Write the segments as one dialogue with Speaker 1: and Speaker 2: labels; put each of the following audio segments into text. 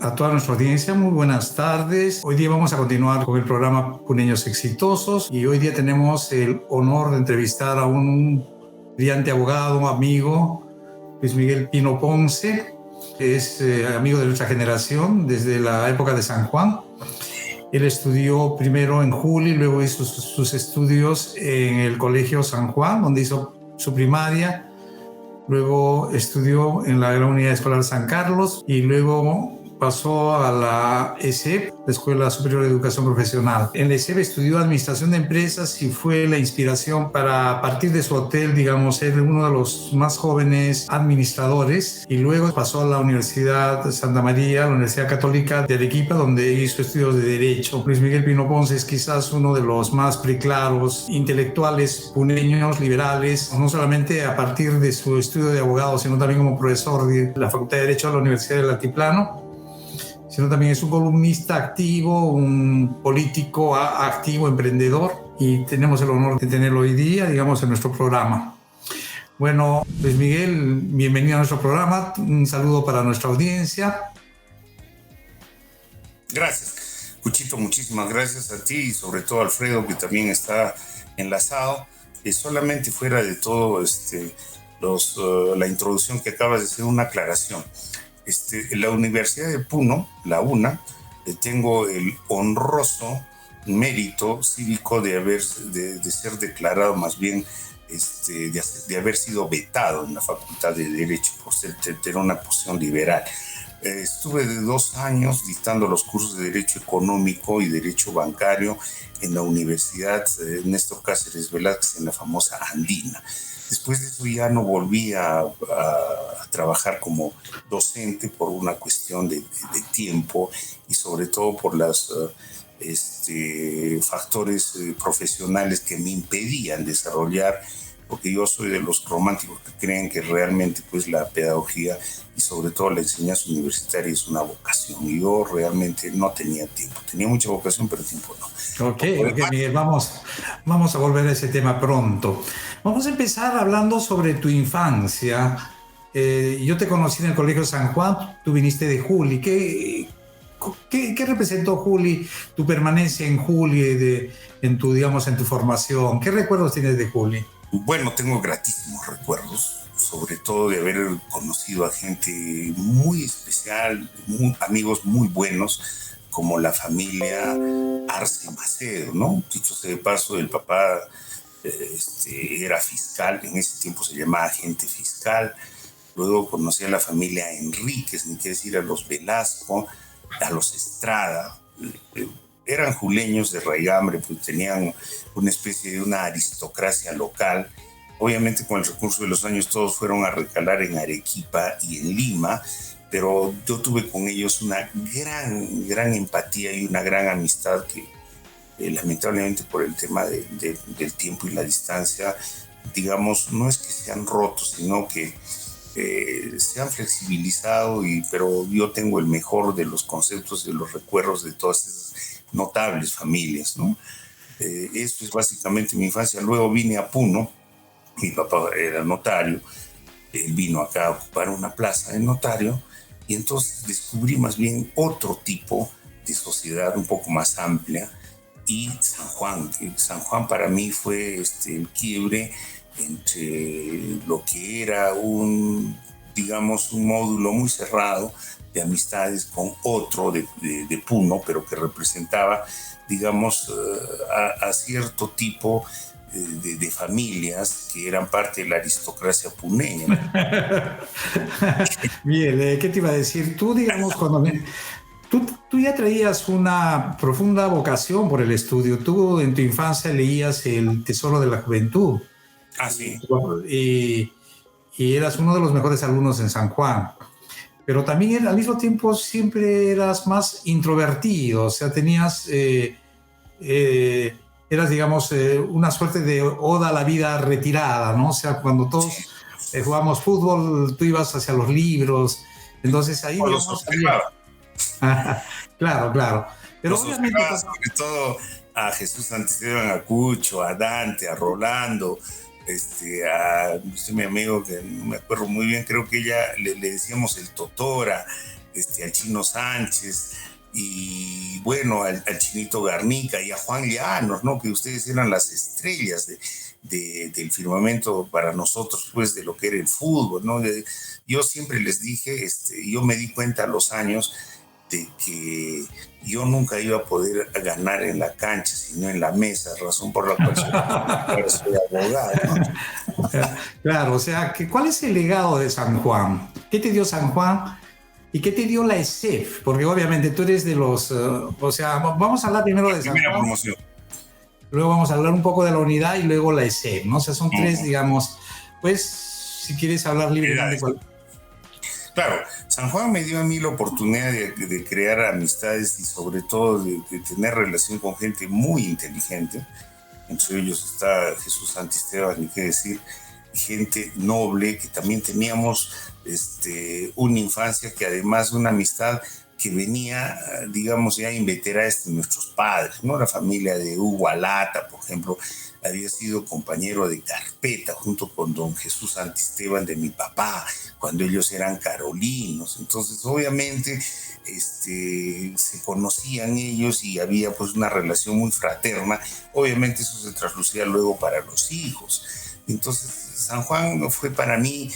Speaker 1: a toda nuestra audiencia, muy buenas tardes. Hoy día vamos a continuar con el programa Puneños Exitosos y hoy día tenemos el honor de entrevistar a un brillante abogado, amigo, Luis Miguel Pino Ponce. Es amigo de nuestra generación desde la época de San Juan. Él estudió primero en Juli, luego hizo sus estudios en el Colegio San Juan, donde hizo su primaria. Luego estudió en la Gran Unidad Escolar San Carlos y luego pasó a la ESEP, la Escuela Superior de Educación Profesional. En la ESEP estudió Administración de Empresas y fue la inspiración para, a partir de su hotel, digamos, ser uno de los más jóvenes administradores. Y luego pasó a la Universidad de Santa María, la Universidad Católica de Arequipa, donde hizo estudios de Derecho. Luis Miguel Pino Ponce es quizás uno de los más preclaros intelectuales puneños, liberales, no solamente a partir de su estudio de abogado, sino también como profesor de la Facultad de Derecho de la Universidad del Altiplano, sino también es un columnista activo, un político activo, emprendedor, y tenemos el honor de tenerlo hoy día, digamos, en nuestro programa. Bueno, Luis Miguel, bienvenido a nuestro programa, un saludo para nuestra audiencia.
Speaker 2: Gracias, Cuchito, muchísimas gracias a ti y sobre todo a Alfredo, que también está enlazado. Solamente fuera de todo, la introducción que acabas de hacer, una aclaración. La Universidad de Puno, la UNA, tengo el honroso mérito cívico de ser declarado, más bien, de haber sido vetado en la Facultad de Derecho por tener una posición liberal. Estuve de 2 años dictando los cursos de Derecho Económico y Derecho Bancario en la Universidad Néstor Cáceres Velázquez, en la famosa Andina. Después de eso ya no volví a trabajar como docente por una cuestión de tiempo y sobre todo por los factores profesionales que me impedían desarrollar, porque yo soy de los románticos que creen que realmente pues la pedagogía y sobre todo la enseñanza universitaria es una vocación, y yo realmente no tenía tiempo. Tenía mucha vocación, pero tiempo no.
Speaker 1: Ok, Miguel, vamos a volver a ese tema pronto. Vamos a empezar hablando sobre tu infancia. Yo te conocí en el Colegio San Juan, tú viniste de Juli. ¿Qué representó Juli, tu permanencia en Juli, en tu formación? ¿Qué recuerdos tienes de Juli?
Speaker 2: Bueno, tengo gratísimos recuerdos, sobre todo de haber conocido a gente muy especial, amigos muy buenos, como la familia Arce Macedo, ¿no? Dicho sea de paso, el papá era fiscal, en ese tiempo se llamaba agente fiscal. Luego conocí a la familia Enríquez, ni qué decir, a los Velasco, a los Estrada. Eran juleños de raigambre, pues tenían una especie de una aristocracia local. Obviamente con el recurso de los años todos fueron a recalar en Arequipa y en Lima, pero yo tuve con ellos una gran empatía y una gran amistad que lamentablemente por el tema del tiempo y la distancia, digamos, no es que se han roto, sino que se han flexibilizado, pero yo tengo el mejor de los conceptos, de los recuerdos de todas esas notables familias, ¿no? Esto es básicamente mi infancia. Luego vine a Puno, mi papá era notario, él vino acá a ocupar una plaza de notario, y entonces descubrí más bien otro tipo de sociedad un poco más amplia, y San Juan para mí fue el quiebre entre lo que era un módulo muy cerrado de amistades con otro de Puno, pero que representaba, digamos, a cierto tipo de familias que eran parte de la aristocracia puneña.
Speaker 1: Bien, ¿qué te iba a decir? Tú, digamos, tú ya traías una profunda vocación por el estudio. Tú en tu infancia leías El Tesoro de la Juventud.
Speaker 2: Ah, sí.
Speaker 1: Y eras uno de los mejores alumnos en San Juan. Pero también al mismo tiempo siempre eras más introvertido, o sea, eras, digamos, una suerte de oda a la vida retirada, ¿no? O sea, cuando todos jugábamos fútbol, tú ibas hacia los libros, entonces ahí, digamos, Claro. Pero
Speaker 2: los obviamente, sobre todo a Jesús Santisteban, a Cucho, a Dante, a Rolando, a mi amigo que no me acuerdo muy bien, creo que ella le decíamos el Totora, al Chino Sánchez, y bueno, al Chinito Garnica y a Juan Llanos, ¿no? Que ustedes eran las estrellas del firmamento para nosotros, pues, de lo que era el fútbol, ¿no? Yo siempre les dije, yo me di cuenta a los años de que yo nunca iba a poder ganar en la cancha, sino en la mesa, razón por la cual soy abogado, ¿no?
Speaker 1: Claro, o sea, ¿cuál es el legado de San Juan? ¿Qué te dio San Juan? ¿Y qué te dio la ESEF? Porque obviamente tú eres de los... o sea, vamos a hablar primero de San Juan.
Speaker 2: Promoción.
Speaker 1: Luego vamos a hablar un poco de la unidad y luego la ESEF, ¿no? O sea, son tres, digamos, pues, si quieres hablar libremente.
Speaker 2: Claro, San Juan me dio a mí la oportunidad de crear amistades y sobre todo de tener relación con gente muy inteligente. Entre ellos está Jesús Santisteban, ni qué decir, gente noble, que también teníamos una infancia que además de una amistad que venía, digamos, ya inveterada de nuestros padres, ¿no? La familia de Hugo Alata, por ejemplo, había sido compañero de carpeta junto con don Jesús Santisteban de mi papá, cuando ellos eran carolinos. Entonces, obviamente, se conocían ellos y había pues una relación muy fraterna. Obviamente eso se traslucía luego para los hijos. Entonces, San Juan fue para mí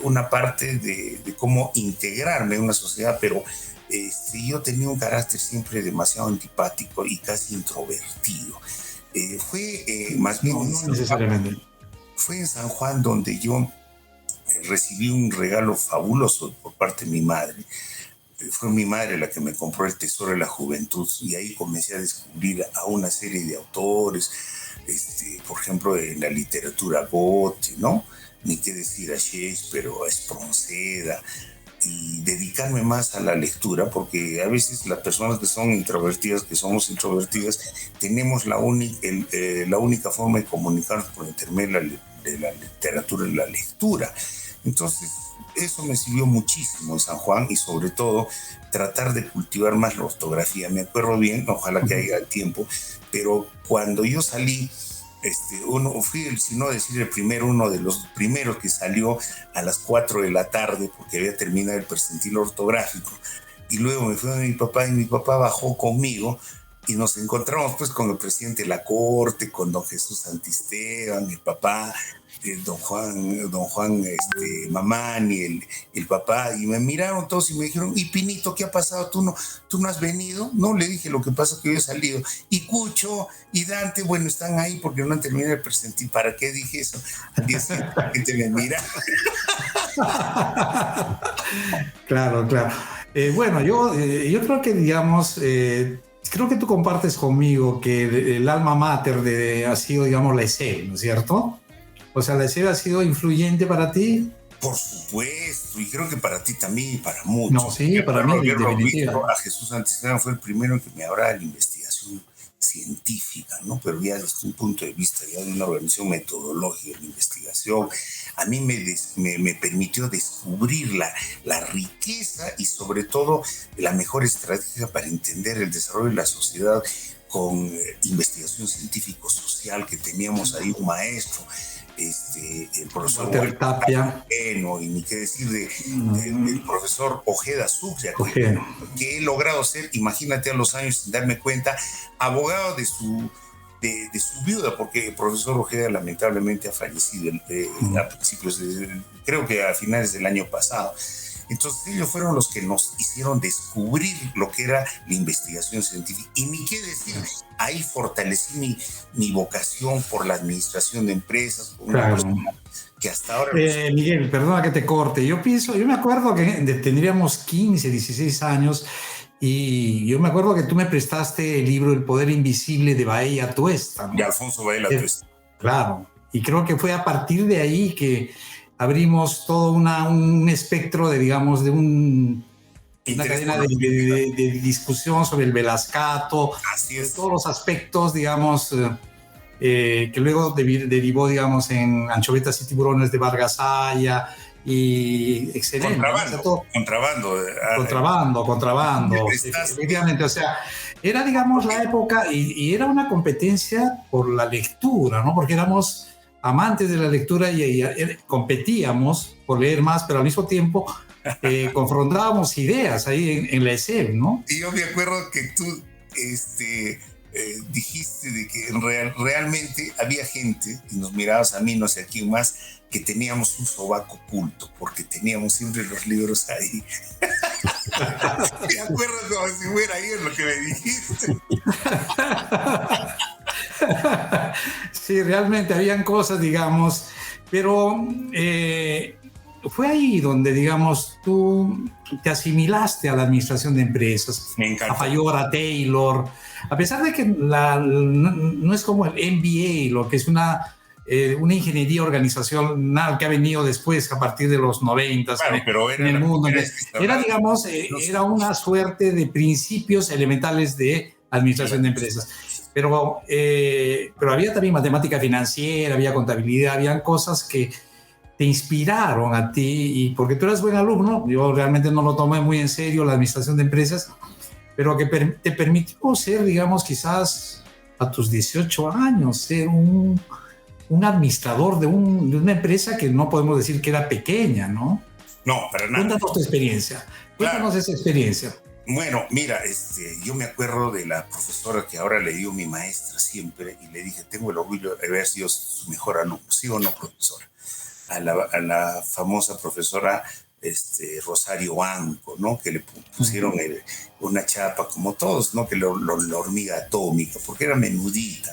Speaker 2: una parte de cómo integrarme en una sociedad, pero yo tenía un carácter siempre demasiado antipático y casi introvertido. Fue más bien...
Speaker 1: No necesariamente.
Speaker 2: Fue en San Juan donde yo recibí un regalo fabuloso por parte de mi madre. Fue mi madre la que me compró el Tesoro de la Juventud y ahí comencé a descubrir a una serie de autores, por ejemplo, en la literatura Goethe, ¿no? Ni qué decir a Shakespeare o a Espronceda, y dedicarme más a la lectura, porque a veces las personas que son introvertidas, que somos introvertidas, tenemos la única forma de comunicarnos por intermedio de la literatura y la lectura. Entonces, eso me sirvió muchísimo en San Juan y sobre todo tratar de cultivar más la ortografía. Me acuerdo bien, ojalá que haya tiempo, pero cuando yo salí, fui, si no decir uno de los primeros que salió a las 4 de la tarde porque había terminado el percentil ortográfico, y luego me fui a mi papá y mi papá bajó conmigo y nos encontramos pues con el presidente de la Corte, con don Jesús Santisteban, mi papá, don Juan Mamani, el papá, y me miraron todos y me dijeron: ¿y Pinito, qué ha pasado? ¿Tú no has venido? No, le dije, lo que pasa es que yo he salido. Y Cucho y Dante, bueno, están ahí porque no han terminado el presentín. ¿Para qué dije eso? Al día siguiente la gente me mira.
Speaker 1: Claro. Bueno, yo creo que, digamos, creo que tú compartes conmigo que el alma mater ha sido, digamos, la ESEF, ¿no es cierto? O sea, ¿la ESEF ha sido influyente para ti?
Speaker 2: Por supuesto, y creo que para ti también y para muchos.
Speaker 1: No, sí, para mí, definitivamente.
Speaker 2: A Jesús Santisteban fue el primero que me hablaba de la investigación científica, ¿no? Pero ya desde un punto de vista ya de una organización metodológica de la investigación, a mí me permitió descubrir la riqueza y sobre todo la mejor estrategia para entender el desarrollo de la sociedad con investigación científico-social, que teníamos ahí un maestro, el profesor
Speaker 1: Walter Tapia,
Speaker 2: y ni qué decir del profesor Ojeda Sucre, que he logrado ser, imagínate, a los años sin darme cuenta, abogado de su viuda, porque el profesor Ojeda lamentablemente ha fallecido a principios creo que a finales del año pasado. Entonces ellos fueron los que nos hicieron descubrir lo que era la investigación científica. Y ni qué decir, ahí fortalecí mi vocación por la administración de empresas, por una persona que hasta ahora...
Speaker 1: Miguel, perdona que te corte. Yo me acuerdo que tendríamos 15, 16 años y yo me acuerdo que tú me prestaste el libro El Poder Invisible de Baella Tuesta, ¿no?
Speaker 2: De Alfonso Baella Tuesta.
Speaker 1: Claro, y creo que fue a partir de ahí que abrimos todo un espectro de, digamos, de una cadena de discusión sobre el Velascato, de todos los aspectos, digamos, que luego derivó, digamos, en Anchovetas y Tiburones de Vargas Aya, y excelente. Contrabando. Efectivamente, o sea, era, digamos, la época, y era una competencia por la lectura, ¿no? Porque éramos amantes de la lectura y competíamos por leer más, pero al mismo tiempo confrontábamos ideas ahí en la ESEP, ¿no?
Speaker 2: Y yo me acuerdo que tú dijiste de que realmente había gente, y nos mirabas a mí, no sé a quién más, que teníamos un sobaco oculto, porque teníamos siempre los libros ahí. Me acuerdo como si fuera ayer lo que me dijiste.
Speaker 1: Sí, realmente habían cosas, digamos, pero fue ahí donde, digamos, tú te asimilaste a la administración de empresas,
Speaker 2: Me encanta.
Speaker 1: a Fayora, a Taylor, a pesar de que no es como el MBA, lo que es una ingeniería organizacional que ha venido después, a partir de los 90
Speaker 2: claro, pero
Speaker 1: en el mundo. Era, digamos,
Speaker 2: no sé.
Speaker 1: era una suerte de principios elementales de administración de empresas. Pero había también matemática financiera, había contabilidad, habían cosas que te inspiraron a ti, y porque tú eras buen alumno, yo realmente no lo tomé muy en serio la administración de empresas, pero que te permitió ser, digamos, quizás a tus 18 años, ser un administrador de una empresa que no podemos decir que era pequeña, ¿no?
Speaker 2: No, para nada.
Speaker 1: Cuéntanos tu experiencia, cuéntanos esa experiencia.
Speaker 2: Bueno, mira, yo me acuerdo de la profesora que ahora le dio mi maestra siempre, y le dije, tengo el orgullo de haber sido su mejor alumno, ¿sí o no, profesora? A la famosa profesora Rosario Anco, ¿no? Que le pusieron una chapa como todos, ¿no? Que la hormiga atómica, porque era menudita.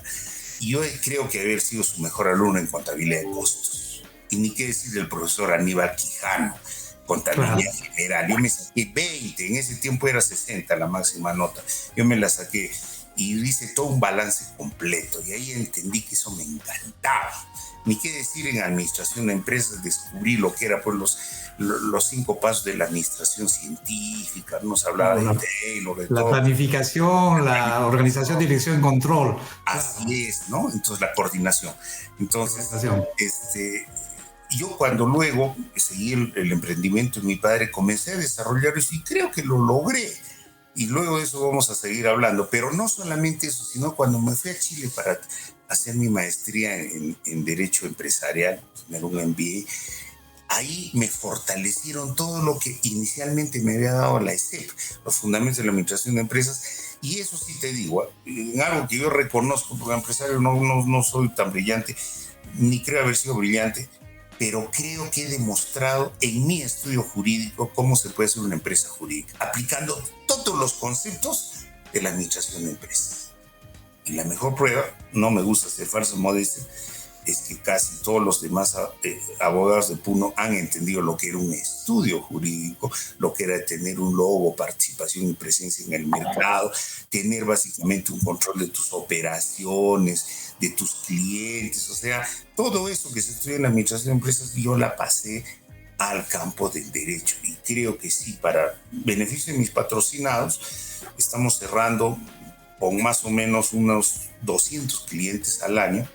Speaker 2: Y yo creo que haber sido su mejor alumno en contabilidad de costos. Y ni qué decir del profesor Aníbal Quijano, contabilidad general. Yo me saqué 20, en ese tiempo era 60 la máxima nota. Yo me la saqué y hice todo un balance completo, y ahí entendí que eso me encantaba. Ni qué decir en administración de empresas, descubrí lo que era pues los 5 pasos de la administración científica, nos hablaba de Taylor, de
Speaker 1: la
Speaker 2: todo.
Speaker 1: Planificación, la organización, dirección y control.
Speaker 2: Así es, ¿no? Entonces la coordinación. Entonces, yo cuando luego seguí el emprendimiento de mi padre, comencé a desarrollar eso y creo que lo logré. Y luego de eso vamos a seguir hablando. Pero no solamente eso, sino cuando me fui a Chile para hacer mi maestría en Derecho Empresarial, tener un MBA, ahí me fortalecieron todo lo que inicialmente me había dado la ESEP, los fundamentos de la administración de empresas. Y eso sí te digo, en algo que yo reconozco, porque empresario no soy tan brillante, ni creo haber sido brillante, pero creo que he demostrado en mi estudio jurídico cómo se puede hacer una empresa jurídica, aplicando todos los conceptos de la administración de empresas. Y la mejor prueba, no me gusta ser falso modestia, es que casi todos los demás abogados de Puno han entendido lo que era un estudio jurídico, lo que era tener un logo, participación y presencia en el mercado, tener básicamente un control de tus operaciones, de tus clientes, o sea, todo eso que se estudia en la administración de empresas, yo la pasé al campo del derecho. Y creo que sí, para beneficio de mis patrocinados, estamos cerrando con más o menos unos 200 clientes al año,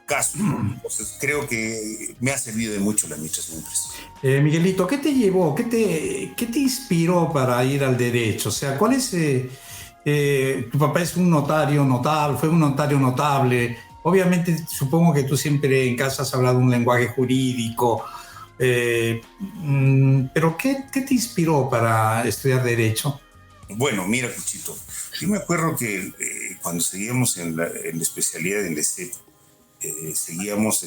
Speaker 2: caso. Entonces creo que me ha servido de mucho la administración de empresas.
Speaker 1: Miguelito, ¿qué te llevó, qué te inspiró para ir al derecho? O sea, ¿cuál es? Tu papá es un notario notable, fue un notario notable. Obviamente, supongo que tú siempre en casa has hablado un lenguaje jurídico. Pero ¿qué te inspiró para estudiar derecho?
Speaker 2: Bueno, mira, Cuchito, yo me acuerdo que cuando seguíamos en la especialidad en la ESEP, seguíamos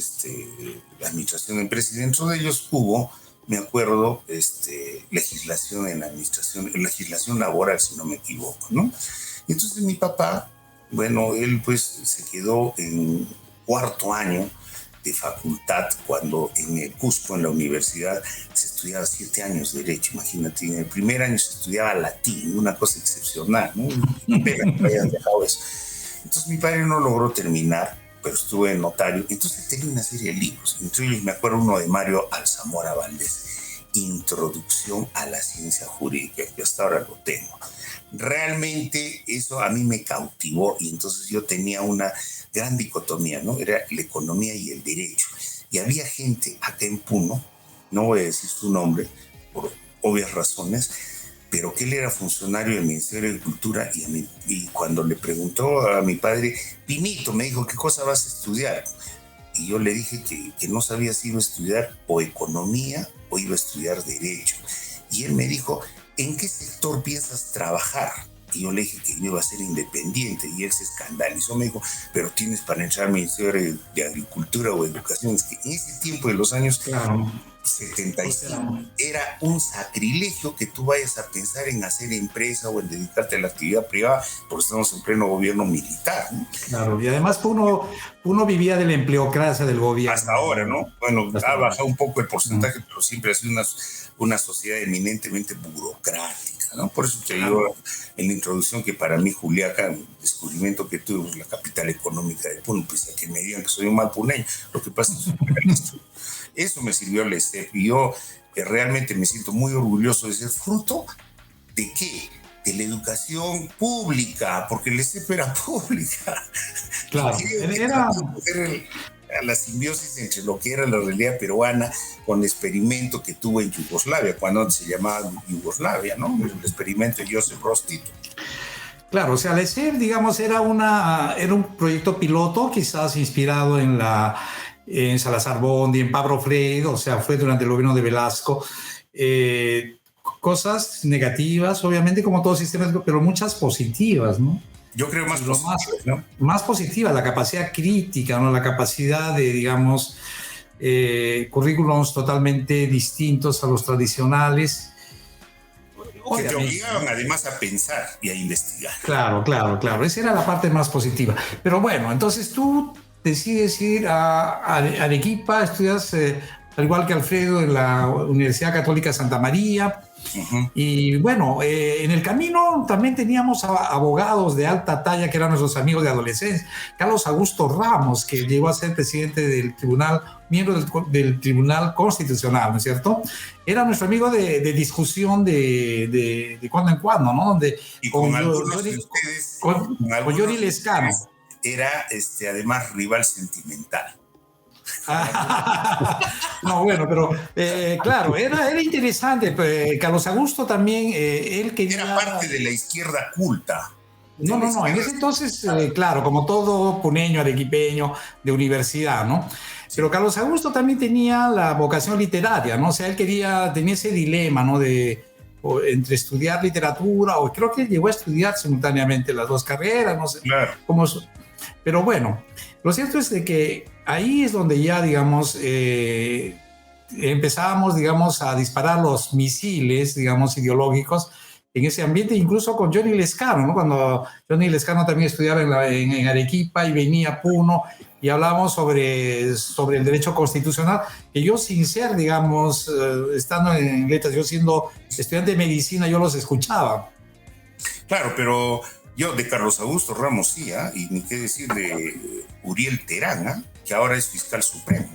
Speaker 2: la administración de empresas, y dentro de ellos hubo, me acuerdo, legislación en la administración, legislación laboral, si no me equivoco, ¿no? Y entonces mi papá, bueno, él pues se quedó en 4º año de facultad, cuando en el Cusco, en la universidad, se estudiaba 7 años de Derecho. Imagínate, en el primer año se estudiaba latín, una cosa excepcional, ¿no? Pena que hayan dejado eso. Entonces mi padre no logró terminar, pero estuve en notario. Entonces tenía una serie de libros, entre ellos me acuerdo uno de Mario Alzamora Valdés, Introducción a la Ciencia Jurídica, que hasta ahora lo tengo. Realmente eso a mí me cautivó, y entonces yo tenía una gran dicotomía, ¿no? Era la economía y el derecho. Y había gente acá en Puno, no voy a decir su nombre por obvias razones, pero que él era funcionario del Ministerio de Cultura y cuando le preguntó a mi padre, Pinito, me dijo, ¿qué cosa vas a estudiar? Y yo le dije que no sabía si iba a estudiar o economía o iba a estudiar derecho. Y él me dijo, ¿en qué sector piensas trabajar? Y yo le dije que yo iba a ser independiente y él se escandalizó, me dijo, pero tienes para entrar al Ministerio de Agricultura o Educación. Es que en ese tiempo de los años 75 era un sacrilegio que tú vayas a pensar en hacer empresa o en dedicarte a la actividad privada, porque estamos en pleno gobierno militar, ¿no?
Speaker 1: Claro, y además uno vivía de la empleocracia del gobierno.
Speaker 2: Hasta ahora, ¿no? Bueno, ha bajado un poco el porcentaje, pero siempre ha sido una sociedad eminentemente burocrática, ¿no? Por eso te digo en la introducción que para mí Juliaca, el descubrimiento que tuve, la capital económica de Puno, pese a que me digan que soy un mal puneño, lo que pasa es que eso me sirvió al STEP y yo realmente me siento muy orgulloso de ser fruto de ¿qué? De la educación pública, porque el STEP era pública.
Speaker 1: Claro, era
Speaker 2: la simbiosis entre lo que era la realidad peruana con el experimento que tuvo en Yugoslavia, cuando antes se llamaba Yugoslavia, ¿no? El experimento de Joseph Broz Tito.
Speaker 1: Claro, o sea, la SEP, digamos, era un proyecto piloto, quizás inspirado en Salazar Bondi, en Pablo Freire, o sea, fue durante el gobierno de Velasco. Cosas negativas, obviamente, como todo sistema, pero muchas positivas, ¿no?
Speaker 2: Yo creo más positivas, ¿no?
Speaker 1: Más positiva, la capacidad crítica, ¿no? La capacidad de, digamos, currículums totalmente distintos a los tradicionales.
Speaker 2: Que te obligaban además a pensar y a investigar.
Speaker 1: Claro. Esa era la parte más positiva. Pero bueno, entonces tú decides ir a Arequipa, estudias, al igual que Alfredo, en la Universidad Católica Santa María. Uh-huh. Y bueno, en el camino también teníamos abogados de alta talla que eran nuestros amigos de adolescencia. Carlos Augusto Ramos, que llegó a ser presidente del tribunal, miembro del Tribunal Constitucional, ¿no es cierto? Era nuestro amigo de discusión de cuando en cuando, ¿no? Donde,
Speaker 2: y con algunos de ustedes,
Speaker 1: con Johnny Lescano.
Speaker 2: Era además rival sentimental.
Speaker 1: No, bueno, pero claro, era interesante. Carlos Augusto también, él quería...
Speaker 2: Era parte de la izquierda culta.
Speaker 1: No, en ese entonces, claro, como todo puneño, arequipeño, de universidad, ¿no? Pero Carlos Augusto también tenía la vocación literaria, ¿no? O sea, él tenía ese dilema, ¿no? Entre estudiar literatura, o creo que llegó a estudiar simultáneamente las dos carreras, no sé.
Speaker 2: Claro.
Speaker 1: Pero bueno, lo cierto es de que ahí es donde ya, digamos, empezábamos, digamos, a disparar los misiles, digamos, ideológicos en ese ambiente, incluso con Johnny Lescano, ¿no? Cuando Johnny Lescano también estudiaba en Arequipa y venía a Puno y hablábamos sobre el derecho constitucional, que yo sin ser, digamos, estando en letras, yo siendo estudiante de medicina, yo los escuchaba.
Speaker 2: Claro, pero yo de Carlos Augusto Ramos sí, y ni qué decir de Uriel Terán, que ahora es fiscal supremo.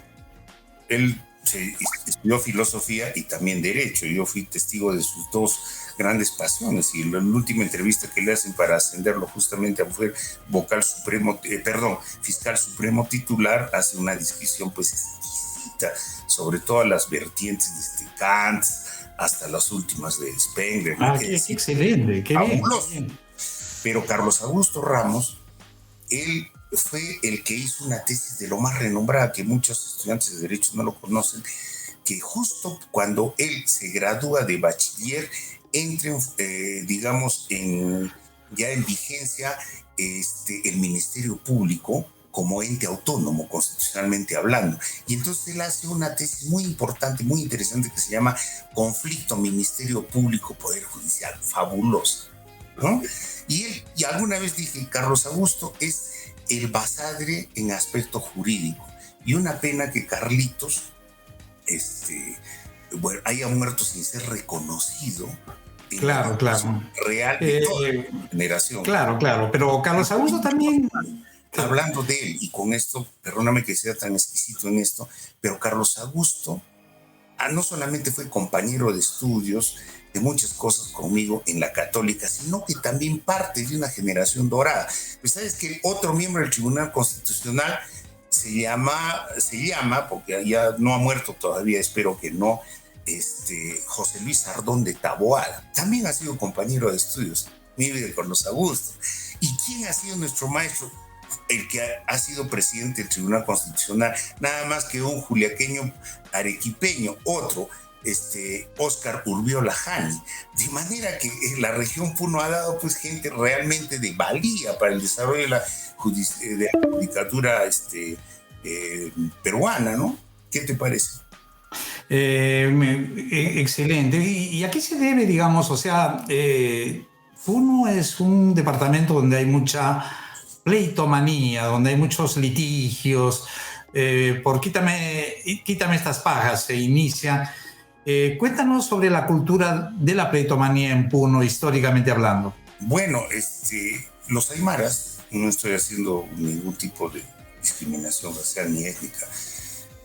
Speaker 2: Él estudió filosofía y también derecho. Yo fui testigo de sus dos grandes pasiones y la última entrevista que le hacen para ascenderlo justamente a ser fiscal supremo titular, hace una descripción pues exquisita sobre todas las vertientes desde Kant hasta las últimas de Spengler.
Speaker 1: Qué excelente, qué
Speaker 2: fabuloso.
Speaker 1: Bien.
Speaker 2: Pero Carlos Augusto Ramos, él fue el que hizo una tesis de lo más renombrada, que muchos estudiantes de Derecho no lo conocen, que justo cuando él se gradúa de bachiller, entra, digamos, ya en vigencia el Ministerio Público como ente autónomo, constitucionalmente hablando. Y entonces él hace una tesis muy importante, muy interesante, que se llama Conflicto Ministerio Público-Poder Judicial. Fabulosa, ¿no? Y alguna vez dije, Carlos Augusto es el basadre en aspecto jurídico. Y una pena que Carlitos haya muerto sin ser reconocido.
Speaker 1: Claro.
Speaker 2: Real de toda la generación.
Speaker 1: Claro. Pero Carlos Augusto también...
Speaker 2: Hablando de él, y con esto, perdóname que sea tan exquisito en esto, pero Carlos Augusto no solamente fue compañero de estudios, de muchas cosas conmigo en la Católica, sino que también parte de una generación dorada. Pues sabes que el otro miembro del Tribunal Constitucional se llama, porque ya no ha muerto todavía, espero que no, José Luis Sardón de Taboada. También ha sido compañero de estudios, vive con los Augustos. ¿Y quién ha sido nuestro maestro? El que ha sido presidente del Tribunal Constitucional, nada más que un juliaqueño arequipeño, otro, Óscar Urbiola Jani. De manera que la región Puno ha dado pues gente realmente de valía para el desarrollo de la judicatura peruana, ¿no? ¿Qué te parece?
Speaker 1: Excelente. ¿Y a qué se debe, digamos, o sea, Puno es un departamento donde hay mucha pleitomanía, donde hay muchos litigios, por quítame estas pajas, se inician. Cuéntanos sobre la cultura de la pleitomanía en Puno, históricamente hablando.
Speaker 2: Bueno, los aymaras, no estoy haciendo ningún tipo de discriminación racial ni étnica,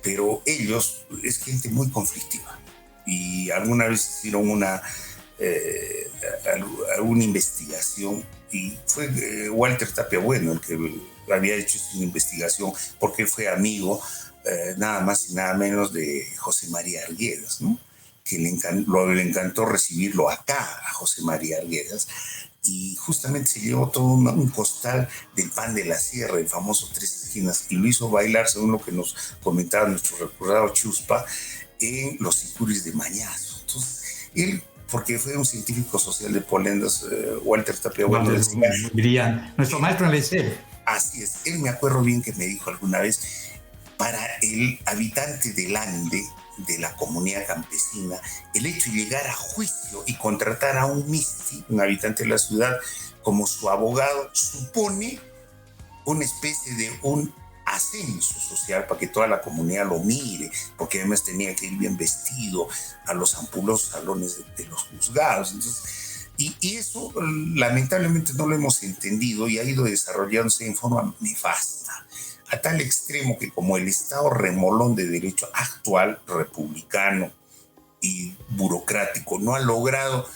Speaker 2: pero ellos es gente muy conflictiva y alguna vez hicieron alguna investigación y fue Walter Tapia Bueno el que había hecho esa investigación porque fue amigo nada más y nada menos de José María Arguedas, ¿no? Que le encantó recibirlo acá a José María Arguedas y justamente se llevó todo un costal del pan de la sierra, el famoso Tres Esquinas, y lo hizo bailar, según lo que nos comentaba nuestro recordado Chuspa, en los sicuris de Mañazo. Entonces, él, porque fue un científico social de Polendas, Walter Tapia Bueno,
Speaker 1: dirían, nuestro maestro en la ICEP.
Speaker 2: Así es, él me acuerdo bien que me dijo alguna vez, para el habitante del Ande, de la comunidad campesina, el hecho de llegar a juicio y contratar a un misti, un habitante de la ciudad, como su abogado, supone una especie de un ascenso social para que toda la comunidad lo mire, porque además tenía que ir bien vestido a los ampulosos salones de los juzgados. Entonces, y eso lamentablemente no lo hemos entendido y ha ido desarrollándose en forma nefasta, a tal extremo que como el Estado remolón de derecho actual, republicano y burocrático, no ha logrado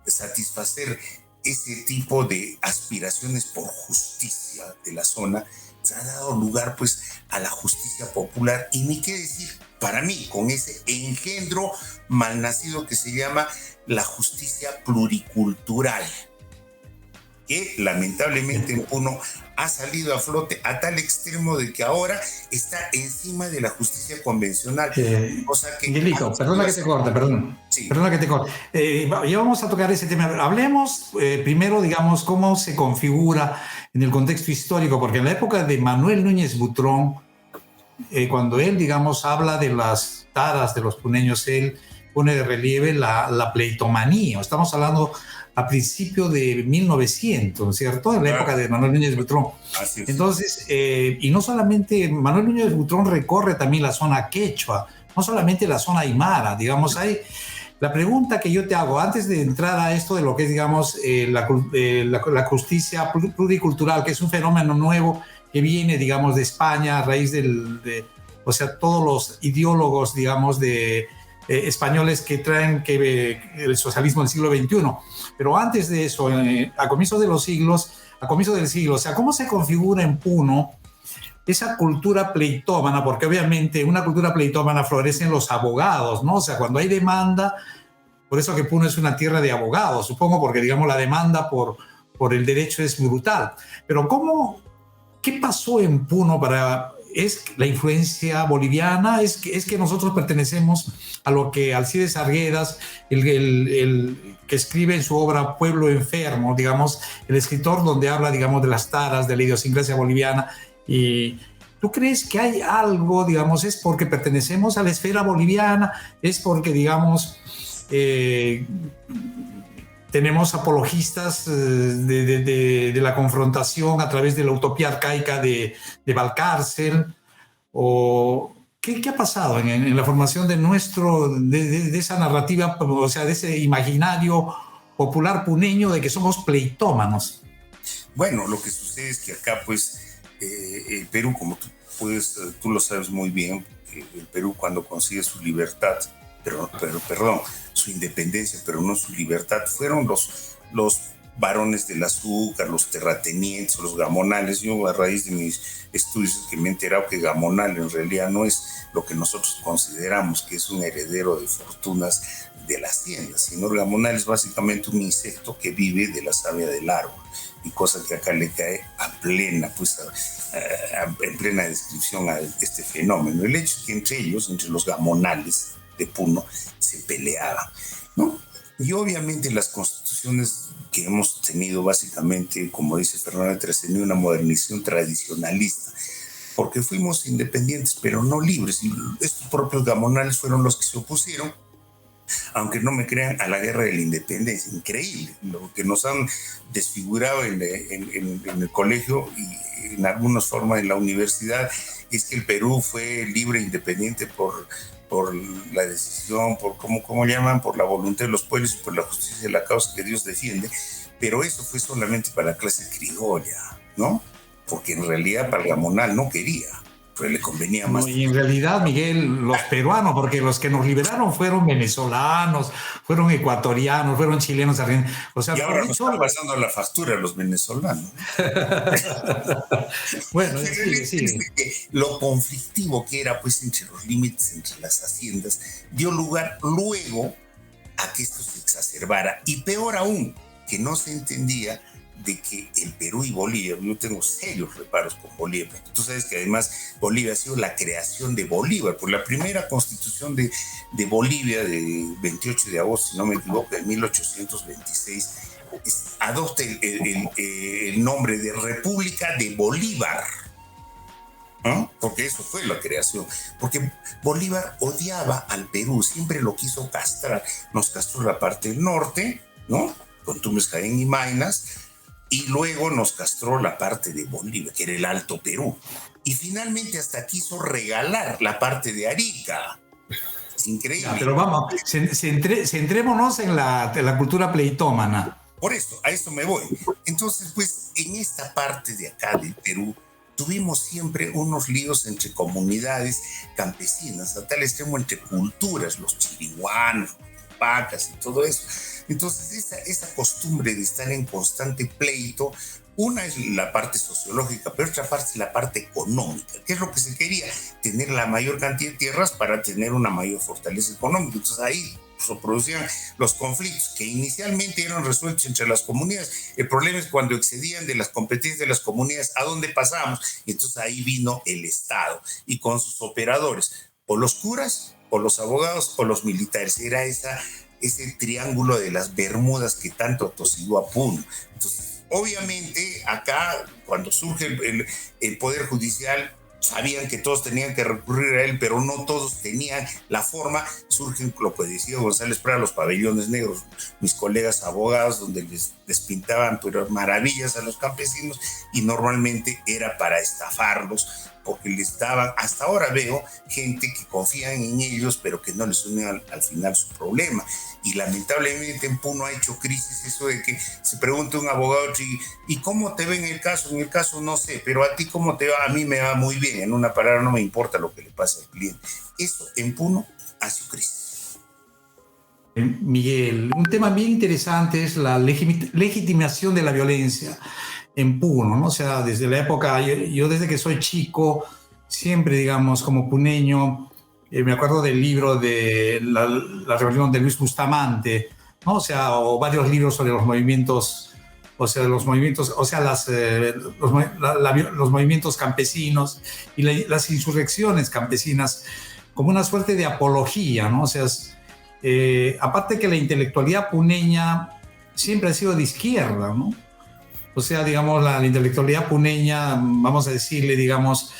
Speaker 2: satisfacer ese tipo de aspiraciones por justicia de la zona, se ha dado lugar pues a la justicia popular y ni qué decir, para mí, con ese engendro malnacido que se llama la justicia pluricultural, que lamentablemente en Puno ha salido a flote a tal extremo de que ahora está encima de la justicia convencional.
Speaker 1: Cosa que Miguelito, perdona que te corte, perdón. Sí. Perdona que te corte. Ya vamos a tocar ese tema. Hablemos primero, digamos, cómo se configura en el contexto histórico, porque en la época de Manuel Núñez Butrón, cuando él, digamos, habla de las taras de los puneños, él pone de relieve la pleitomanía. Estamos hablando a principios de 1900, ¿cierto? En la época de Manuel Núñez Butrón. Así es. Entonces, y no solamente, Manuel Núñez Butrón recorre también la zona quechua, no solamente la zona aymara, digamos, hay... La pregunta que yo te hago, antes de entrar a esto de lo que es, digamos, la justicia pluricultural, que es un fenómeno nuevo que viene, digamos, de España a raíz o sea, todos los ideólogos, digamos, españoles que traen el socialismo del siglo XXI. Pero antes de eso, a comienzos del siglo, o sea, ¿cómo se configura en Puno esa cultura pleitómana? Porque obviamente una cultura pleitómana florece en los abogados, ¿no? O sea, cuando hay demanda, por eso que Puno es una tierra de abogados, supongo, porque, digamos, la demanda por el derecho es brutal. Pero ¿qué pasó en Puno para... ¿Es la influencia boliviana? ¿Es que nosotros pertenecemos a lo que Alcides Arguedas, el que escribe en su obra Pueblo Enfermo, digamos, el escritor donde habla, digamos, de las taras, de la idiosincrasia boliviana? Y ¿tú crees que hay algo, digamos, es porque pertenecemos a la esfera boliviana? ¿Es porque, digamos, tenemos apologistas de la confrontación a través de la utopía arcaica de Valcárcel? ¿O qué ha pasado en la formación de esa narrativa, o sea, de ese imaginario popular puneño de que somos pleitómanos?
Speaker 2: Bueno, lo que sucede es que acá, pues, el Perú, como tú lo sabes muy bien, el Perú cuando consigue su libertad, perdón, su independencia, pero no su libertad, fueron los varones del azúcar, los terratenientes, los gamonales. Yo, a raíz de mis estudios, que me he enterado que gamonal en realidad no es lo que nosotros consideramos que es un heredero de fortunas de la hacienda, sino el gamonal es básicamente un insecto que vive de la savia del árbol, y cosa que acá le cae a plena, pues en plena descripción a este fenómeno. El hecho es que entre ellos, entre los gamonales de Puno, se peleaban, ¿no? Y obviamente las constituciones que hemos tenido, básicamente, como dice Fernando, han tenido una modernización tradicionalista, porque fuimos independientes, pero no libres. Y estos propios gamonales fueron los que se opusieron, aunque no me crean, a la guerra de la independencia. Increíble lo que nos han desfigurado en el colegio y en algunas formas en la universidad, es que el Perú fue libre e independiente por la decisión, por cómo llaman, por la voluntad de los pueblos y por la justicia de la causa que Dios defiende. Pero eso fue solamente para la clase criolla, ¿no? Porque en realidad para el gamonal no quería, pero le convenía más.
Speaker 1: No, y en realidad, Miguel, los peruanos, porque los que nos liberaron fueron venezolanos, fueron ecuatorianos, fueron chilenos, argentinos. O sea,
Speaker 2: y ahora nos están pasando la factura a los venezolanos.
Speaker 1: Bueno, sí.
Speaker 2: Lo conflictivo que era, pues, entre los límites entre las haciendas, dio lugar luego a que esto se exacerbara. Y peor aún, que no se entendía de que el Perú y Bolivia, yo tengo serios reparos con Bolivia, porque tú sabes que además Bolivia ha sido la creación de Bolívar, por la primera constitución de Bolivia de 28 de agosto, si no me equivoco, de 1826, adopta el nombre de República de Bolívar, ¿no? Porque eso fue la creación, porque Bolívar odiaba al Perú, siempre lo quiso castrar, nos castró la parte del norte, ¿no? Con Tumbes, Jaén y Maynas, y luego nos castró la parte de Bolivia, que era el Alto Perú. Y finalmente hasta quiso regalar la parte de Arica. Es increíble.
Speaker 1: Ya, pero vamos, centrémonos en la cultura pleitómana.
Speaker 2: Por eso, a eso me voy. Entonces, pues, en esta parte de acá del Perú, tuvimos siempre unos líos entre comunidades campesinas, a tal extremo entre culturas, los chiriguanos, los pacas y todo eso. Entonces, esa costumbre de estar en constante pleito, una es la parte sociológica, pero otra parte es la parte económica. ¿Qué es lo que se quería? Tener la mayor cantidad de tierras para tener una mayor fortaleza económica. Entonces ahí se producían los conflictos que inicialmente eran resueltos entre las comunidades. El problema es cuando excedían de las competencias de las comunidades, ¿a dónde pasábamos? Y entonces ahí vino el Estado y con sus operadores, o los curas, o los abogados, o los militares. Era ese triángulo de las Bermudas que tanto atosigó a Puno. Entonces, obviamente, acá, cuando surge el Poder Judicial, sabían que todos tenían que recurrir a él, pero no todos tenían la forma. Surgen, lo que decía González Prada, los pabellones negros, mis colegas abogados, donde les pintaban pero maravillas a los campesinos, y normalmente era para estafarlos, porque les daban, hasta ahora veo gente que confían en ellos, pero que no les une al final su problema. Y lamentablemente en Puno ha hecho crisis eso de que se pregunta un abogado, ¿y cómo te ve en el caso? En el caso no sé, pero a ti ¿cómo te va? A mí me va muy bien, en una palabra no me importa lo que le pase al cliente. Eso en Puno ha sido crisis.
Speaker 1: Miguel, un tema bien interesante es la legitimación de la violencia en Puno, ¿no? O sea, desde la época, yo desde que soy chico, siempre, digamos, como puneño, me acuerdo del libro de la rebelión de Luis Bustamante, ¿no? O sea, o varios libros sobre los movimientos, o sea, los movimientos campesinos y las insurrecciones campesinas como una suerte de apología, ¿no? O sea, aparte que la intelectualidad puneña siempre ha sido de izquierda, ¿no? O sea, digamos, la intelectualidad puneña, vamos a decirle, digamos,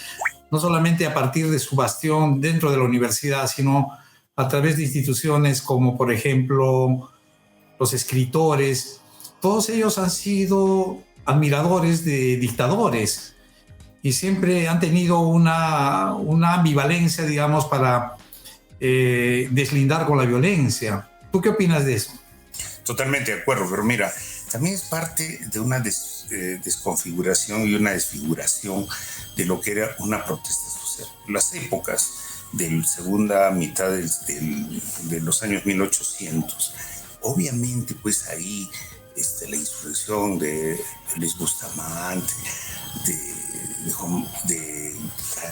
Speaker 1: no solamente a partir de su bastión dentro de la universidad, sino a través de instituciones como, por ejemplo, los escritores. Todos ellos han sido admiradores de dictadores y siempre han tenido una ambivalencia, digamos, para deslindar con la violencia. ¿Tú qué opinas de eso?
Speaker 2: Totalmente de acuerdo, pero mira, también es parte de una desconfiguración y una desfiguración de lo que era una protesta social. Las épocas de la segunda mitad de los años 1800, obviamente pues ahí la insurrección de Luis Bustamante, de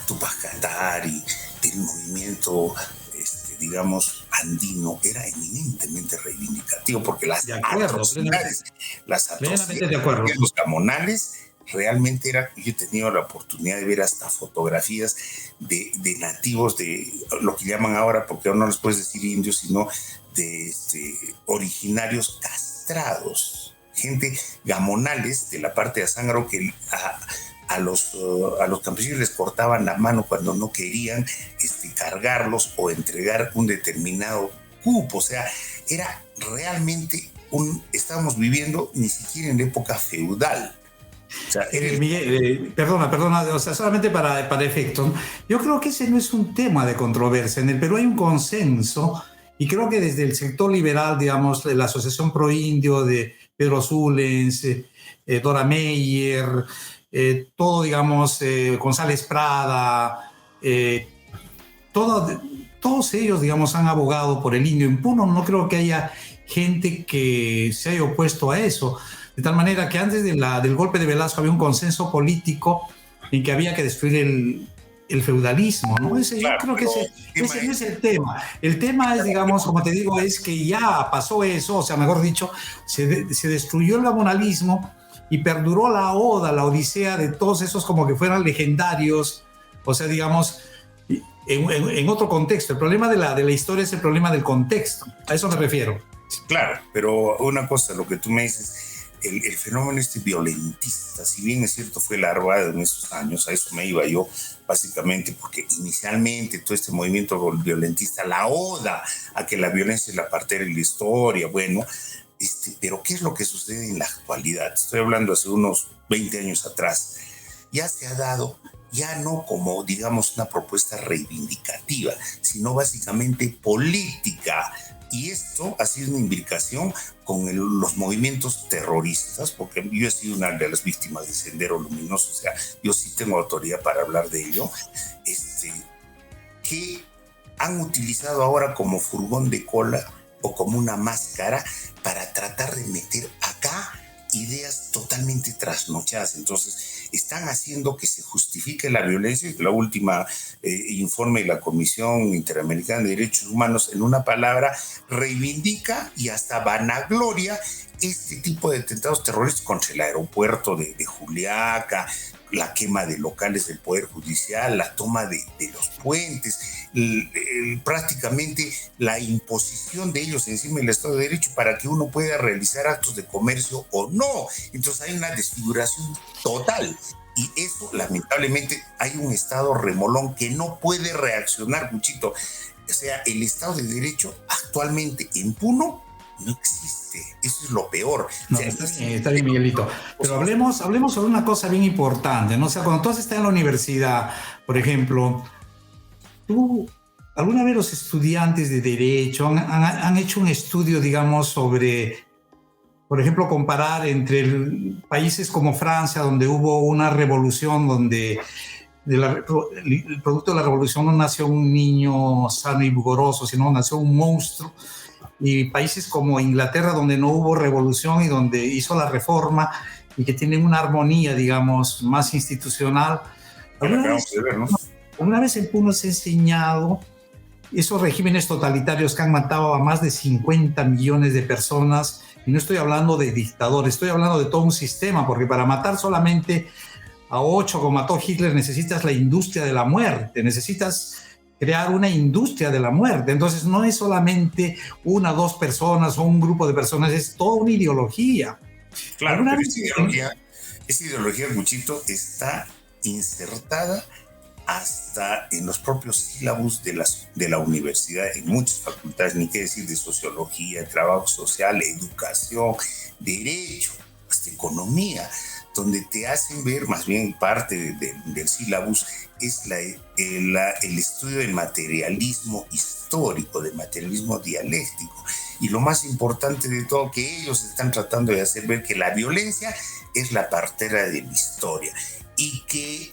Speaker 2: Tupac Katari, del movimiento, digamos, andino, era eminentemente reivindicativo, porque las atrocidades de los gamonales realmente era. Yo he tenido la oportunidad de ver hasta fotografías de nativos, de lo que llaman ahora, porque ahora no les puedes decir indios, sino de originarios castrados, gente gamonales de la parte de Azángaro que a los campesinos les cortaban la mano cuando no querían cargarlos o entregar un determinado cupo. O sea, era realmente estábamos viviendo ni siquiera en época feudal.
Speaker 1: O sea, Miguel, perdona, o sea, solamente para efectos. Yo creo que ese no es un tema de controversia. En el Perú hay un consenso, y creo que desde el sector liberal, digamos, la Asociación Pro Indio de Pedro Zulens, Dora Meyer, todo, digamos, González Prada, todos ellos, digamos, han abogado por el indio en Puno. No creo que haya gente que se haya opuesto a eso. De tal manera que antes del golpe de Velasco había un consenso político en que había que destruir el feudalismo, ¿no? Yo creo que ese no es el tema. El tema es, digamos, como te digo, es que ya pasó eso, o sea, mejor dicho, se destruyó el gamonalismo y perduró la oda, la odisea de todos esos como que fueran legendarios, o sea, digamos, en otro contexto. El problema de la historia es el problema del contexto, a eso me refiero.
Speaker 2: Claro, pero una cosa, lo que tú me dices, el fenómeno violentista, si bien es cierto fue larvado en esos años, a eso me iba yo básicamente, porque inicialmente todo este movimiento violentista, la oda a que la violencia es la partera de la historia, bueno, pero ¿qué es lo que sucede en la actualidad? Estoy hablando hace unos 20 años atrás. Ya se ha dado, ya no como, digamos, una propuesta reivindicativa, sino básicamente política. Y esto ha sido una imbricación con los movimientos terroristas, porque yo he sido una de las víctimas de Sendero Luminoso, o sea, yo sí tengo autoridad para hablar de ello, que han utilizado ahora como furgón de cola o como una máscara para tratar de meter acá ideas totalmente trasnochadas. Entonces, están haciendo que se justifique la violencia. La última informe de la Comisión Interamericana de Derechos Humanos, en una palabra, reivindica y hasta vanagloria este tipo de atentados terroristas contra el aeropuerto de Juliaca, la quema de locales del Poder Judicial, la toma de los puentes, prácticamente la imposición de ellos encima del Estado de Derecho para que uno pueda realizar actos de comercio o no. Entonces hay una desfiguración total. Y eso, lamentablemente, hay un Estado remolón que no puede reaccionar, Cuchito. O sea, el Estado de Derecho actualmente en Puno no existe. Eso es lo peor.
Speaker 1: No,
Speaker 2: o sea,
Speaker 1: está bien, Miguelito. Pero hablemos sobre una cosa bien importante, ¿no? O sea, cuando tú has estado en la universidad, por ejemplo, ¿alguna vez los estudiantes de Derecho han hecho un estudio, digamos, sobre, por ejemplo, comparar entre países como Francia, donde hubo una revolución, donde el producto de la revolución no nació un niño sano y vigoroso, sino nació un monstruo, y países como Inglaterra, donde no hubo revolución y donde hizo la reforma y que tienen una armonía, digamos, más institucional? ¿Alguna vez en Puno se ha enseñado esos regímenes totalitarios que han matado a más de 50 millones de personas? Y no estoy hablando de dictadores, estoy hablando de todo un sistema, porque para matar solamente a 8, como mató Hitler, necesitas la industria de la muerte, necesitas crear una industria de la muerte. Entonces no es solamente una, dos personas o un grupo de personas, es toda una ideología.
Speaker 2: Claro, pero esa ideología, Guchito, está insertada hasta en los propios sílabus de la universidad, en muchas facultades, ni qué decir de sociología, trabajo social, educación, derecho, hasta economía, donde te hacen ver, más bien parte del sílabus, es el estudio del materialismo histórico, del materialismo dialéctico. Y lo más importante de todo, que ellos están tratando de hacer ver que la violencia es la partera de la historia. y que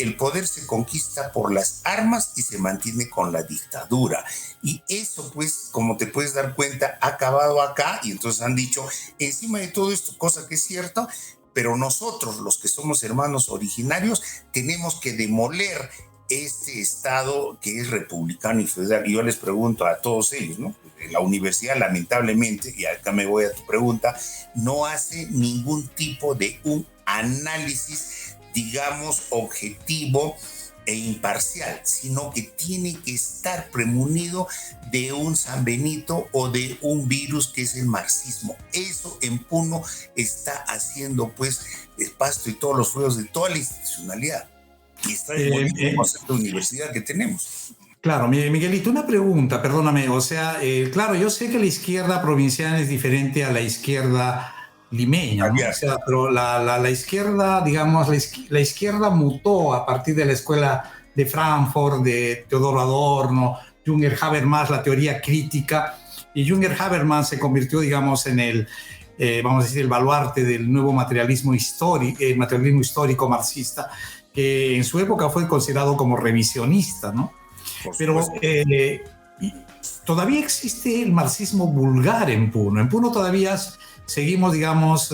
Speaker 2: el poder se conquista por las armas y se mantiene con la dictadura. Y eso, pues, como te puedes dar cuenta, ha acabado acá, y entonces han dicho, encima de todo esto, cosa que es cierta, pero nosotros, los que somos hermanos originarios, tenemos que demoler este Estado que es republicano y federal. Y yo les pregunto a todos ellos, ¿no? La universidad, lamentablemente, y acá me voy a tu pregunta, no hace ningún tipo de un análisis, digamos, objetivo e imparcial, sino que tiene que estar premunido de un San Benito o de un virus que es el marxismo. Eso en Puno está haciendo, pues, el pasto y todos los fuegos de toda la institucionalidad. Y está el concepto de universidad que tenemos.
Speaker 1: Claro, Miguelito, una pregunta, perdóname. O sea, claro, yo sé que la izquierda provinciana es diferente a la izquierda limeña, ¿no? O sea, pero la izquierda, digamos, la izquierda mutó a partir de la escuela de Frankfurt, de Teodoro Adorno, Jünger Habermas, la teoría crítica, y Jünger Habermas se convirtió, digamos, en el, vamos a decir, el baluarte del nuevo materialismo histórico marxista, que en su época fue considerado como revisionista, ¿no? Pero todavía existe el marxismo vulgar en Puno. En Puno todavía seguimos, digamos,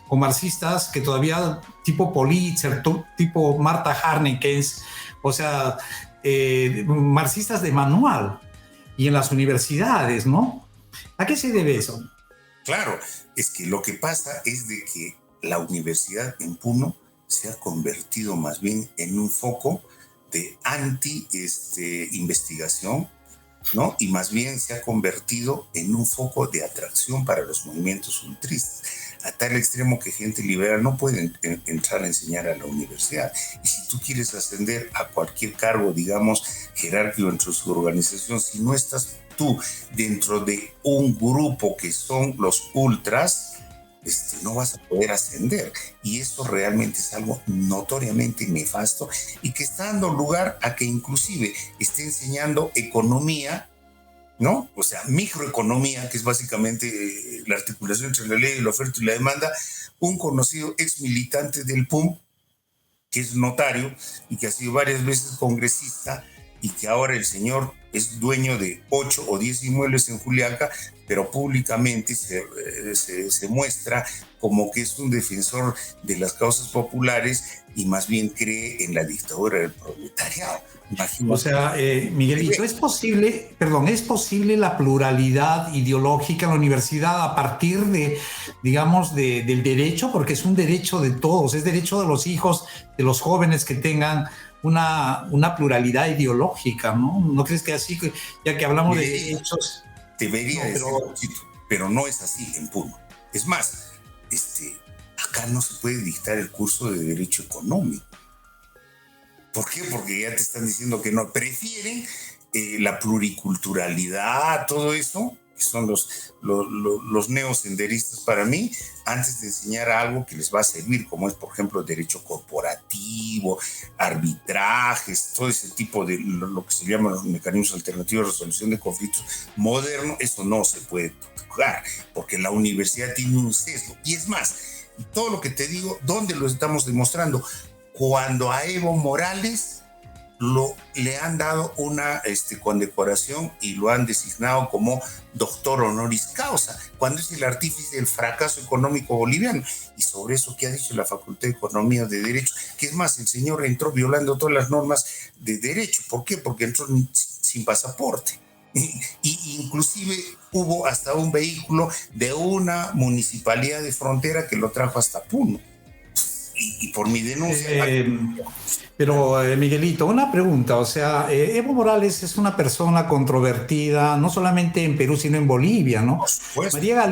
Speaker 1: con marxistas que todavía, tipo Politzer, tipo Marta Harnekens, o sea, marxistas de manual, y en las universidades, ¿no? ¿A qué se debe eso?
Speaker 2: Claro, es que lo que pasa es de que la universidad en Puno se ha convertido más bien en un foco de investigación, ¿no? Y más bien se ha convertido en un foco de atracción para los movimientos ultristas, a tal extremo que gente liberal no puede entrar a enseñar a la universidad. Y si tú quieres ascender a cualquier cargo, digamos, jerárquico dentro de su organización, si no estás tú dentro de un grupo que son los ultras, no vas a poder ascender. Y esto realmente es algo notoriamente nefasto y que está dando lugar a que inclusive esté enseñando economía, ¿no? O sea, microeconomía, que es básicamente la articulación entre la ley, la oferta y la demanda. Un conocido ex militante del PUM, que es notario y que ha sido varias veces congresista, y que ahora el señor es dueño de 8 o 10 inmuebles en Juliaca, pero públicamente se muestra como que es un defensor de las causas populares y más bien cree en la dictadura del proletariado.
Speaker 1: Imagínate. O sea, Miguelito, ¿es posible la pluralidad ideológica en la universidad a partir de, digamos, del derecho? Porque es un derecho de todos, es derecho de los hijos, de los jóvenes que tengan una pluralidad ideológica, ¿no? ¿No crees que así, ya que hablamos de derechos?
Speaker 2: Debería decir, pero no es así en Puno. Es más, acá no se puede dictar el curso de Derecho Económico. ¿Por qué? Porque ya te están diciendo que no. Prefieren la pluriculturalidad, todo eso, que son los neosenderistas para mí, antes de enseñar algo que les va a servir, como es, por ejemplo, derecho corporativo, arbitrajes, todo ese tipo de lo que se llaman los mecanismos alternativos de resolución de conflictos modernos. Eso no se puede tocar, porque la universidad tiene un sesgo. Y es más, todo lo que te digo, ¿dónde lo estamos demostrando? Cuando a Evo Morales le han dado una condecoración y lo han designado como doctor honoris causa, cuando es el artífice del fracaso económico boliviano. Y sobre eso, ¿qué ha dicho la Facultad de Economía de Derecho? Que es más, el señor entró violando todas las normas de derecho. ¿Por qué? Porque entró sin pasaporte. Y inclusive hubo hasta un vehículo de una municipalidad de frontera que lo trajo hasta Puno. Y por mi denuncia...
Speaker 1: Pero Miguelito, una pregunta, o sea, Evo Morales es una persona controvertida, no solamente en Perú, sino en Bolivia, ¿no? María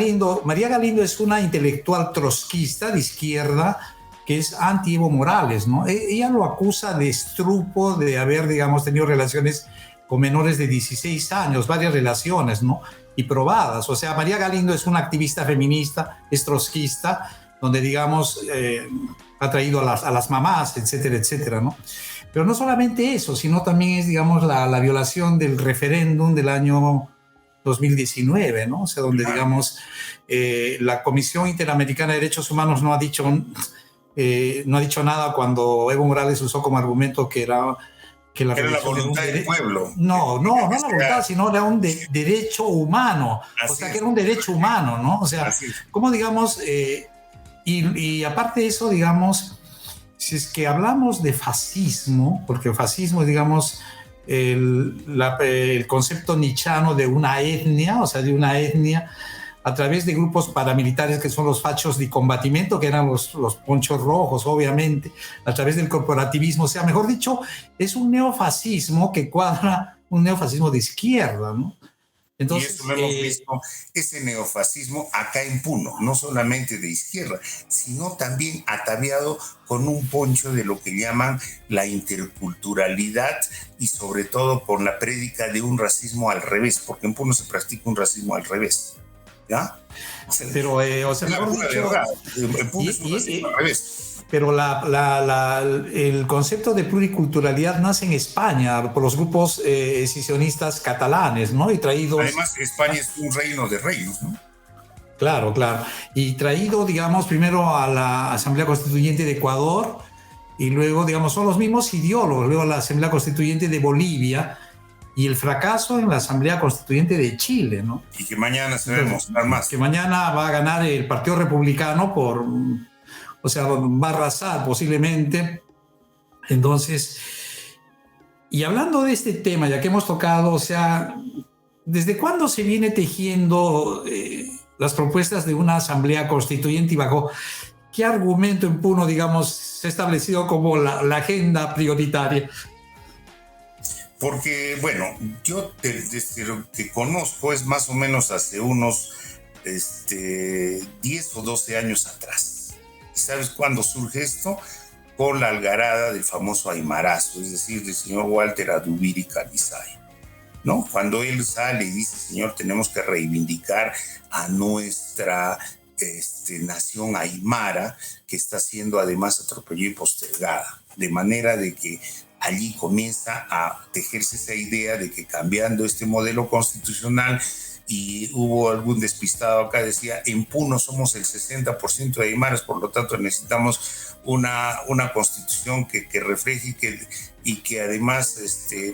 Speaker 1: Galindo es una intelectual trotskista de izquierda que es anti-Evo Morales, ¿no? Ella lo acusa de estrupo, de haber, digamos, tenido relaciones con menores de 16 años, varias relaciones, ¿no? Y probadas. O sea, María Galindo es una activista feminista, es trotskista, donde, digamos, ha traído a las mamás, etcétera, etcétera, ¿no? Pero no solamente eso, sino también es, digamos, la violación del referéndum del año 2019, ¿no? O sea, donde, digamos, la Comisión Interamericana de Derechos Humanos no ha dicho no ha dicho nada cuando Evo Morales usó como argumento que era la
Speaker 2: era la voluntad del pueblo.
Speaker 1: No la voluntad, sino era un derecho humano. O sea, que era un derecho humano, ¿no? O sea, como digamos, y aparte de eso, digamos, si es que hablamos de fascismo, porque el fascismo, digamos, el concepto nichano de una etnia, o sea, de una etnia, a través de grupos paramilitares que son los fachos de combatimiento, que eran los ponchos rojos, obviamente, a través del corporativismo, o sea, mejor dicho, es un neofascismo que cuadra un neofascismo de izquierda, ¿no?
Speaker 2: Entonces, y eso lo hemos visto, ese neofascismo acá en Puno, no solamente de izquierda, sino también ataviado con un poncho de lo que llaman la interculturalidad y sobre todo con la prédica de un racismo al revés, porque en Puno se practica un racismo al revés. ¿Ya?
Speaker 1: Pero, o sea, mejor dicho,
Speaker 2: al revés.
Speaker 1: Pero el concepto de pluriculturalidad nace en España por los grupos secesionistas catalanes, ¿no? Y traídos...
Speaker 2: Además, España es un reino de reinos, ¿no?
Speaker 1: Claro. Y traído, digamos, primero a la Asamblea Constituyente de Ecuador y luego, digamos, son los mismos ideólogos, luego a la Asamblea Constituyente de Bolivia, y el fracaso en la Asamblea Constituyente de Chile, ¿no?
Speaker 2: Y que mañana se va a demostrar más.
Speaker 1: Que mañana va a ganar el Partido Republicano o sea, va a arrasar posiblemente. Entonces, y hablando de este tema, ya que hemos tocado, o sea, ¿desde cuándo se viene tejiendo las propuestas de una Asamblea Constituyente y bajo qué argumento en Puno, digamos, se ha establecido como la agenda prioritaria?
Speaker 2: Porque, bueno, yo desde lo que conozco es más o menos hace unos 10 o 12 años atrás. ¿Y sabes cuándo surge esto? Con la algarada del famoso aymarazo, es decir, del señor Walter Adubiri Calizay, ¿no? Cuando él sale y dice, señor, tenemos que reivindicar a nuestra nación aymara, que está siendo además atropellada y postergada, de manera de que allí comienza a tejerse esa idea de que cambiando este modelo constitucional, y hubo algún despistado acá, decía, en Puno somos el 60% de aymaras, por lo tanto necesitamos una constitución que refleje y que además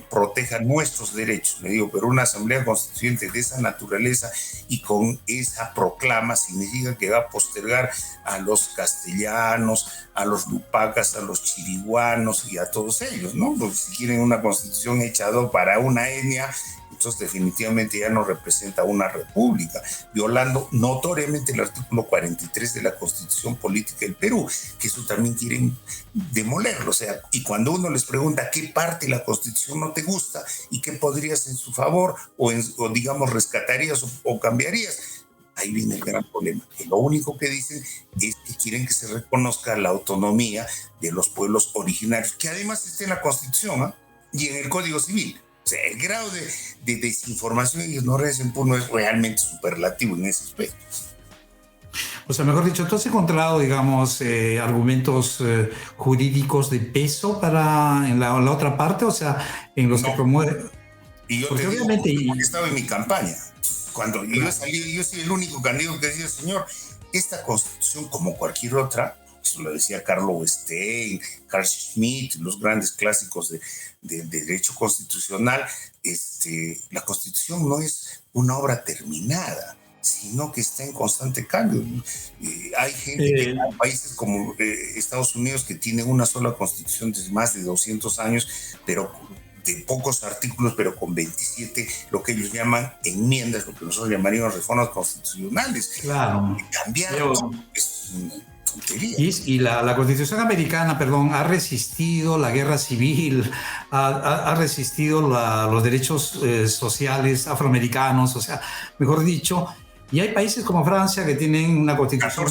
Speaker 2: proteja nuestros derechos. Le digo, pero una asamblea constituyente de esa naturaleza y con esa proclama significa que va a postergar a los castellanos, a los lupacas, a los chiriguanos y a todos ellos, ¿no? Porque si quieren una constitución hecha para una etnia, entonces definitivamente ya no representa una república, violando notoriamente el artículo 43 de la Constitución Política del Perú, que eso también quieren demolerlo. O sea, y cuando uno les pregunta qué parte de la Constitución no te gusta y qué podrías en su favor o digamos rescatarías o cambiarías, ahí viene el gran problema, que lo único que dicen es que quieren que se reconozca la autonomía de los pueblos originarios, que además está en la Constitución y en el Código Civil. O sea, el grado de desinformación y ignorancia en Puno es realmente superlativo en ese aspecto.
Speaker 1: O sea, mejor dicho, ¿tú has encontrado, digamos, argumentos jurídicos de peso en la otra parte? O sea, en los que promueven...
Speaker 2: Y yo te digo, porque estaba en mi campaña. Cuando yo salí, yo soy el único candidato que decía, señor, esta constitución, como cualquier otra, eso lo decía Carlo Stein, Carl Schmitt, los grandes clásicos de derecho constitucional, la constitución no es una obra terminada, sino que está en constante cambio. Hay gente, hay países como Estados Unidos que tiene una sola constitución desde más de 200 años, pero de pocos artículos, pero con 27, lo que ellos llaman enmiendas, lo que nosotros llamaríamos reformas constitucionales.
Speaker 1: Claro.
Speaker 2: Cambiar es una tontería.
Speaker 1: Y la Constitución americana, ha resistido la guerra civil, ha resistido los derechos sociales afroamericanos, o sea, mejor dicho, y hay países como Francia que tienen una constitución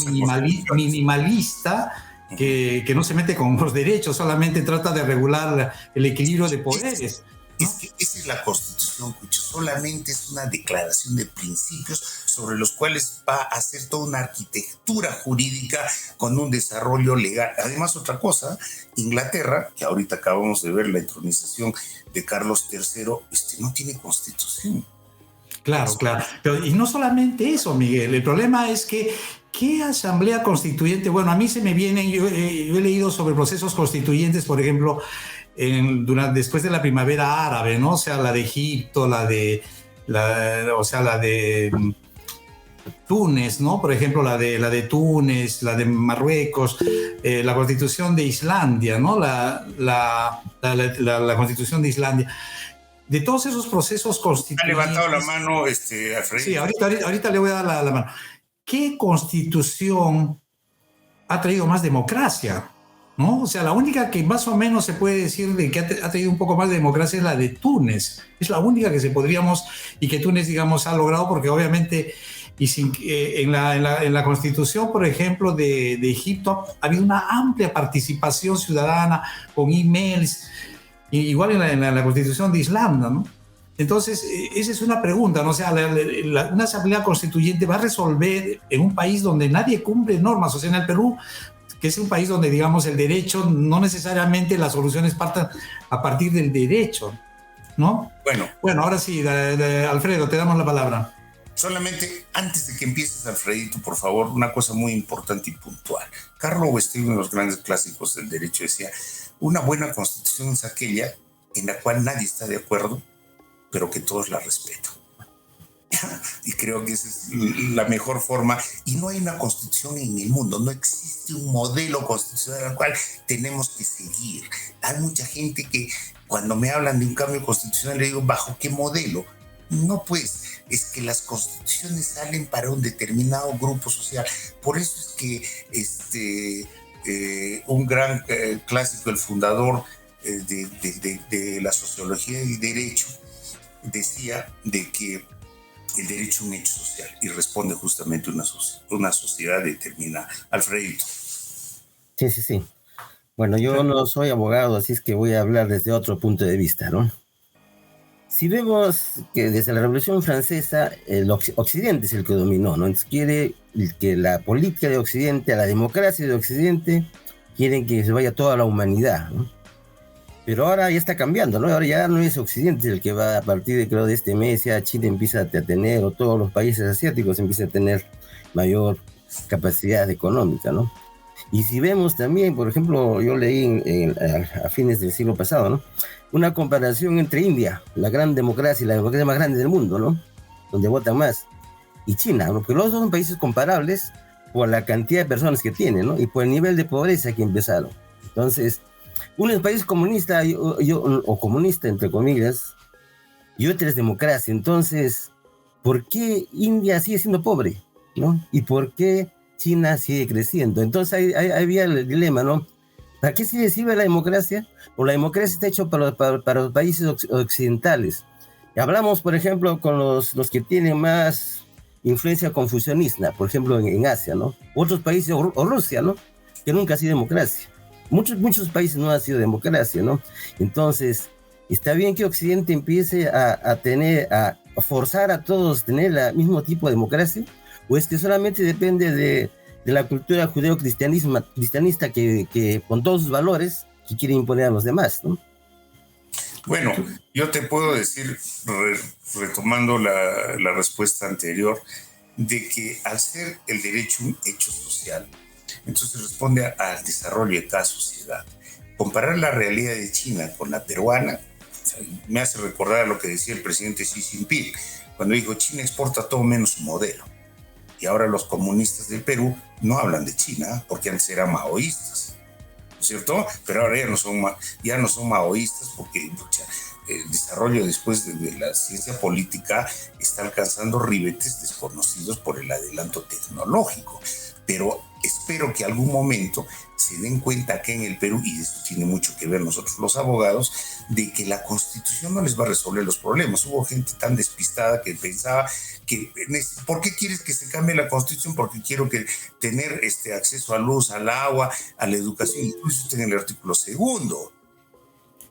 Speaker 1: minimalista, que no se mete con los derechos, solamente trata de regular el equilibrio de poderes.
Speaker 2: ¿No? Es que esa es la Constitución, Cucho, solamente es una declaración de principios sobre los cuales va a hacer toda una arquitectura jurídica con un desarrollo legal. Además, otra cosa, Inglaterra, que ahorita acabamos de ver la entronización de Carlos III, no tiene Constitución.
Speaker 1: Claro. Pero, y no solamente eso, Miguel, el problema es que ¿Qué asamblea constituyente? Bueno, a mí se me vienen, yo he leído sobre procesos constituyentes, por ejemplo, después de la primavera árabe, ¿no? O sea, la de Egipto, la de Túnez, ¿no? Por ejemplo, la de Túnez, la de Marruecos, la constitución de Islandia, ¿no? La constitución de Islandia. De todos esos procesos constituyentes...
Speaker 2: Ha levantado la mano, Alfredo.
Speaker 1: Sí, ahorita le voy a dar la mano. ¿Qué constitución ha traído más democracia? ¿No? O sea, la única que más o menos se puede decir de que ha traído un poco más de democracia es la de Túnez. Es la única que y que Túnez, digamos, ha logrado, porque obviamente en la constitución, por ejemplo, de Egipto ha habido una amplia participación ciudadana con emails, igual en la constitución de Islandia, ¿no? Entonces, esa es una pregunta, ¿no? O sea, una asamblea constituyente va a resolver en un país donde nadie cumple normas, o sea, en el Perú, que es un país donde, digamos, el derecho, no necesariamente las soluciones partan a partir del derecho, ¿no? Bueno, ahora sí, Alfredo, te damos la palabra.
Speaker 2: Solamente, antes de que empieces, Alfredito, por favor, una cosa muy importante y puntual. Carlo Westin, uno de los grandes clásicos del derecho, decía, una buena constitución es aquella en la cual nadie está de acuerdo, pero que todos la respetan. Y creo que esa es la mejor forma. Y no hay una constitución en el mundo, no existe un modelo constitucional al cual tenemos que seguir. Hay mucha gente que cuando me hablan de un cambio constitucional le digo, ¿bajo qué modelo? No, pues, es que las constituciones salen para un determinado grupo social. Por eso es que un gran clásico, el fundador de la sociología y derecho, decía de que el derecho es un hecho social y responde justamente una sociedad determinada. Alfredito.
Speaker 3: Sí. Bueno, yo no soy abogado, así es que voy a hablar desde otro punto de vista, ¿no? Si vemos que desde la Revolución Francesa el Occidente es el que dominó, ¿no? Entonces quiere que la política de Occidente, la democracia de Occidente, quieren que se vaya toda la humanidad, ¿no? Pero ahora ya está cambiando, ¿no? Ahora ya no es Occidente el que va, a partir de, creo, de este mes, ya Chile empieza a tener, o todos los países asiáticos empiezan a tener mayor capacidad económica, ¿no? Y si vemos también, por ejemplo, yo leí a fines del siglo pasado, ¿no? Una comparación entre India, la gran democracia, la democracia más grande del mundo, ¿no? Donde votan más, y China, ¿no? Porque los dos son países comparables por la cantidad de personas que tienen, ¿no? Y por el nivel de pobreza que empezaron. Entonces, uno es país comunista, o comunista, entre comillas, y otro es democracia. Entonces, ¿por qué India sigue siendo pobre, ¿no? ¿Y por qué China sigue creciendo? Entonces, ahí había el dilema, ¿no? ¿Para qué sirve la democracia? O la democracia está hecha para los países occidentales. Y hablamos, por ejemplo, con los que tienen más influencia confucianista, por ejemplo, en Asia, ¿no? Otros países, o Rusia, ¿no? Que nunca ha sido democracia. Muchos países no han sido democracia, ¿no? Entonces, está bien que Occidente empiece a forzar a todos a tener el mismo tipo de democracia, o es que solamente depende de la cultura judeo-cristianista que con todos sus valores que quiere imponer a los demás, ¿no?
Speaker 2: Bueno, yo te puedo decir, retomando la respuesta anterior, de que al ser el derecho un hecho social, entonces responde al desarrollo de cada sociedad. Comparar la realidad de China con la peruana, o sea, me hace recordar a lo que decía el presidente Xi Jinping, cuando dijo China exporta todo menos su modelo. Y ahora los comunistas del Perú no hablan de China, porque antes eran maoístas, ¿no es cierto? Pero ahora ya no son maoístas, porque el desarrollo después de la ciencia política está alcanzando ribetes desconocidos por el adelanto tecnológico. Pero espero que algún momento se den cuenta que en el Perú, y eso tiene mucho que ver nosotros los abogados, de que la Constitución no les va a resolver los problemas. Hubo gente tan despistada que pensaba que, ¿por qué quieres que se cambie la Constitución? Porque quiero tener acceso a luz, al agua, a la educación. Incluso está en el artículo 2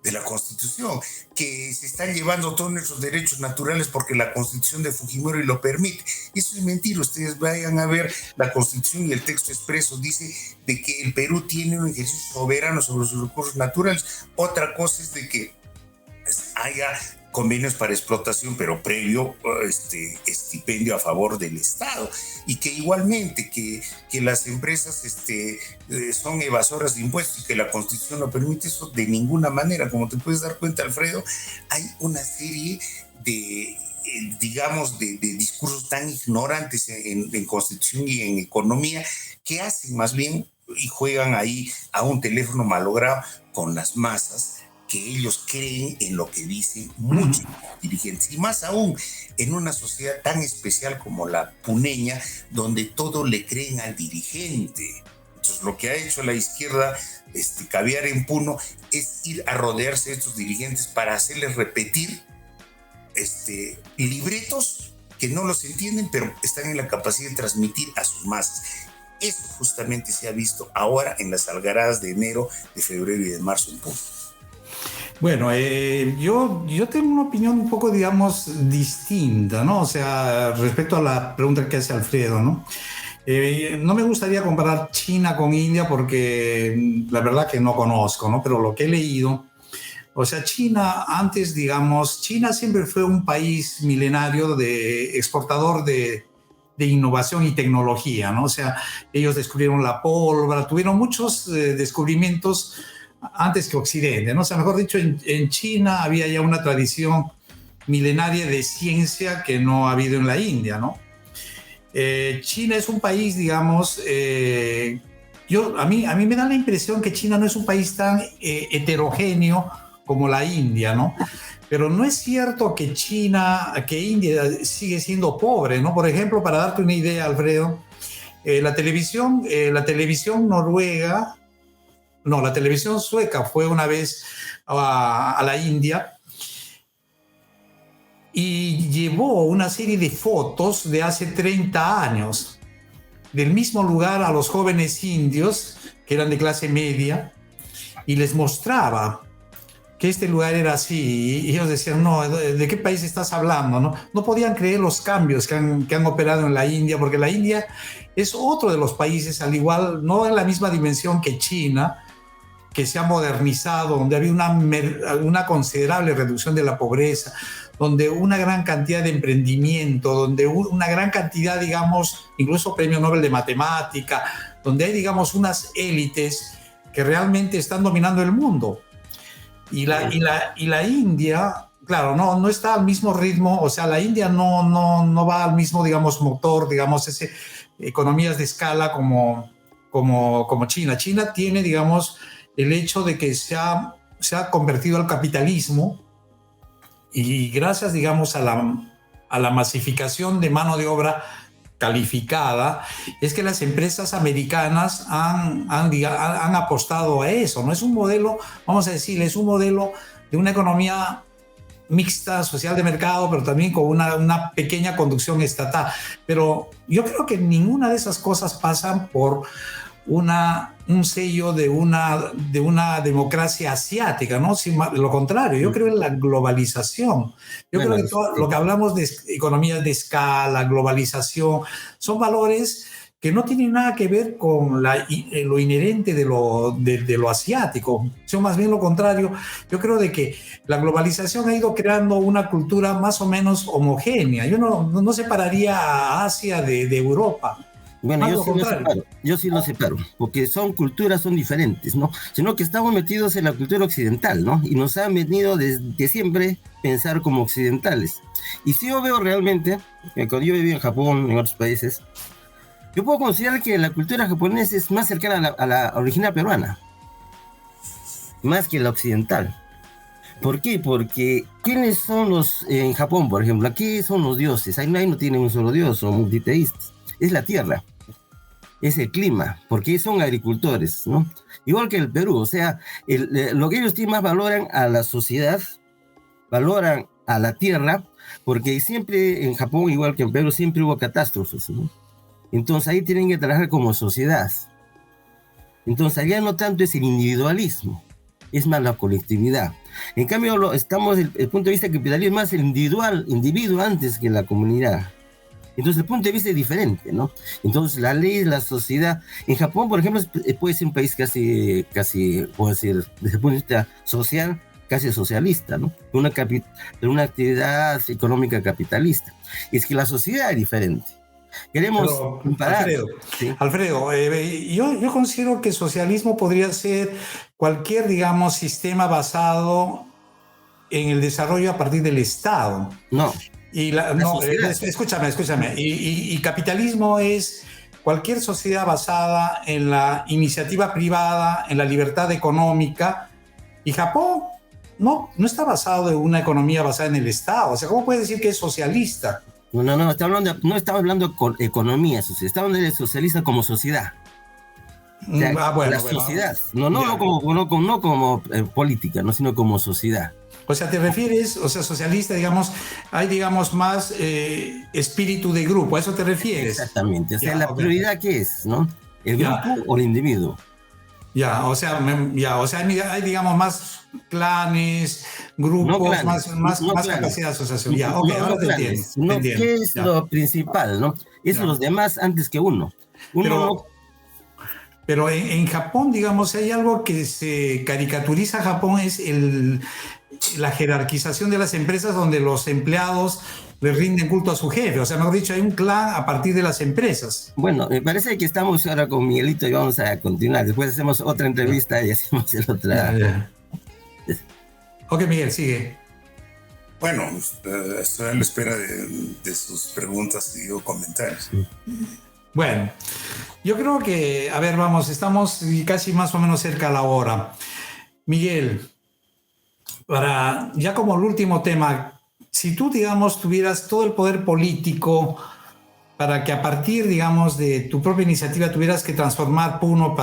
Speaker 2: de la Constitución, que se están llevando todos nuestros derechos naturales porque la Constitución de Fujimori lo permite. Eso es mentira. Ustedes vayan a ver la Constitución y el texto expreso dice de que el Perú tiene un ejercicio soberano sobre sus recursos naturales. Otra cosa es de que haya convenios para explotación, pero previo estipendio a favor del Estado, y que igualmente que las empresas son evasoras de impuestos y que la Constitución no permite eso de ninguna manera. Como te puedes dar cuenta, Alfredo, hay una serie de digamos, de discursos tan ignorantes en Constitución y en economía, que hacen más bien y juegan ahí a un teléfono malogrado con las masas, que ellos creen en lo que dicen muchos dirigentes, y más aún en una sociedad tan especial como la puneña, donde todo le creen al dirigente. Entonces, lo que ha hecho la izquierda caviar en Puno es ir a rodearse de estos dirigentes para hacerles repetir libretos que no los entienden, pero están en la capacidad de transmitir a sus masas. Eso justamente se ha visto ahora en las algaradas de enero, de febrero y de marzo en Puno.
Speaker 1: Bueno, yo tengo una opinión un poco, digamos, distinta, ¿no? O sea, respecto a la pregunta que hace Alfredo, ¿no? No me gustaría comparar China con India porque la verdad que no conozco, ¿no? Pero lo que he leído, o sea, China antes, digamos, China siempre fue un país milenario de exportador de innovación y tecnología, ¿no? O sea, ellos descubrieron la pólvora, tuvieron muchos descubrimientos antes que Occidente, ¿no? O sea, mejor dicho, en China había ya una tradición milenaria de ciencia que no ha habido en la India, ¿no? China es un país, digamos, a mí me da la impresión que China no es un país tan heterogéneo como la India, ¿no? Pero no es cierto que India sigue siendo pobre, ¿no? Por ejemplo, para darte una idea, Alfredo, la televisión noruega, no, la televisión sueca fue una vez a la India y llevó una serie de fotos de hace 30 años del mismo lugar a los jóvenes indios que eran de clase media y les mostraba que este lugar era así, y ellos decían, no, ¿de qué país estás hablando? No podían creer los cambios que han operado en la India, porque la India es otro de los países, al igual, no en la misma dimensión que China, que se ha modernizado, donde había una considerable reducción de la pobreza, donde una gran cantidad de emprendimiento, donde una gran cantidad, digamos, incluso premio Nobel de Matemática, donde hay, digamos, unas élites que realmente están dominando el mundo. Y la India, claro, no está al mismo ritmo, o sea, la India no va al mismo, digamos, motor, digamos, economías de escala como China. China tiene, digamos, el hecho de que se ha convertido al capitalismo y gracias, digamos, a la masificación de mano de obra calificada, es que las empresas americanas han apostado a eso, ¿no? Es un modelo, vamos a decir, es un modelo de una economía mixta, social de mercado, pero también con una pequeña conducción estatal. Pero yo creo que ninguna de esas cosas pasan por un sello de una democracia asiática, ¿no? Lo contrario, yo creo en la globalización. Yo creo que todo lo que hablamos de economías de escala, globalización, son valores que no tienen nada que ver con lo inherente de lo asiático, sino más bien lo contrario. Yo creo de que la globalización ha ido creando una cultura más o menos homogénea. Yo no separaría a Asia de Europa.
Speaker 3: Bueno, yo sí lo separo, porque son diferentes, ¿no? Sino que estamos metidos en la cultura occidental, ¿no? Y nos han venido desde siempre pensar como occidentales. Y si yo veo realmente, cuando yo viví en Japón, en otros países, yo puedo considerar que la cultura japonesa es más cercana a la original peruana, más que la occidental. ¿Por qué? Porque ¿quiénes son en Japón, por ejemplo? Aquí son los dioses, ahí no tienen un solo dios, son multiteístas. Es la tierra. Es el clima, porque son agricultores, ¿no? Igual que el Perú, o sea, lo que ellos más valoran a la sociedad, valoran a la tierra, porque siempre en Japón, igual que en Perú, siempre hubo catástrofes, ¿no? Entonces ahí tienen que trabajar como sociedad. Entonces allá no tanto es el individualismo, es más la colectividad. En cambio, estamos el punto de vista capitalismo es más el individuo antes que la comunidad. Entonces el punto de vista es diferente, ¿no? Entonces la ley, la sociedad, en Japón, por ejemplo, puede ser un país casi, puedo decir, desde el punto de vista social, casi socialista, ¿no? De una actividad económica capitalista. Y es que la sociedad es diferente. Queremos comparar.
Speaker 1: Alfredo,
Speaker 3: ¿sí?
Speaker 1: Alfredo, yo considero que el socialismo podría ser cualquier, digamos, sistema basado en el desarrollo a partir del Estado.
Speaker 3: No.
Speaker 1: Escúchame. Y capitalismo es cualquier sociedad basada en la iniciativa privada, en la libertad económica. Y Japón no está basado en una economía basada en el Estado. O sea, ¿cómo puede decir que es socialista?
Speaker 3: No estamos hablando con economía social, estamos hablando de socialista como sociedad. O sea, la sociedad, no como política, no, sino como sociedad.
Speaker 1: O sea, te refieres, o sea, socialista, digamos, hay, digamos, más espíritu de grupo, ¿a eso te refieres?
Speaker 3: Exactamente, o sea, la prioridad ¿qué es, no? ¿El grupo o el individuo?
Speaker 1: O sea, hay, digamos, más clanes, grupos, más capacidad de asociación. Ahora te entiendo.
Speaker 3: ¿Qué es lo principal, no? Es los demás antes que uno.
Speaker 1: Pero en Japón, digamos, hay algo que se caricaturiza a Japón, es la jerarquización de las empresas donde los empleados le rinden culto a su jefe. O sea, mejor dicho, hay un clan a partir de las empresas.
Speaker 3: Bueno, me parece que estamos ahora con Miguelito y vamos a continuar. Después hacemos otra entrevista y hacemos el otra.
Speaker 1: Ok, Miguel, sigue.
Speaker 2: Bueno, estoy a la espera de sus preguntas y comentarios.
Speaker 1: Bueno, yo creo que, a ver, vamos, estamos casi más o menos cerca a la hora. Miguel, ya como el último tema, si tú, digamos, tuvieras todo el poder político para que a partir, digamos, de tu propia iniciativa tuvieras que transformar Puno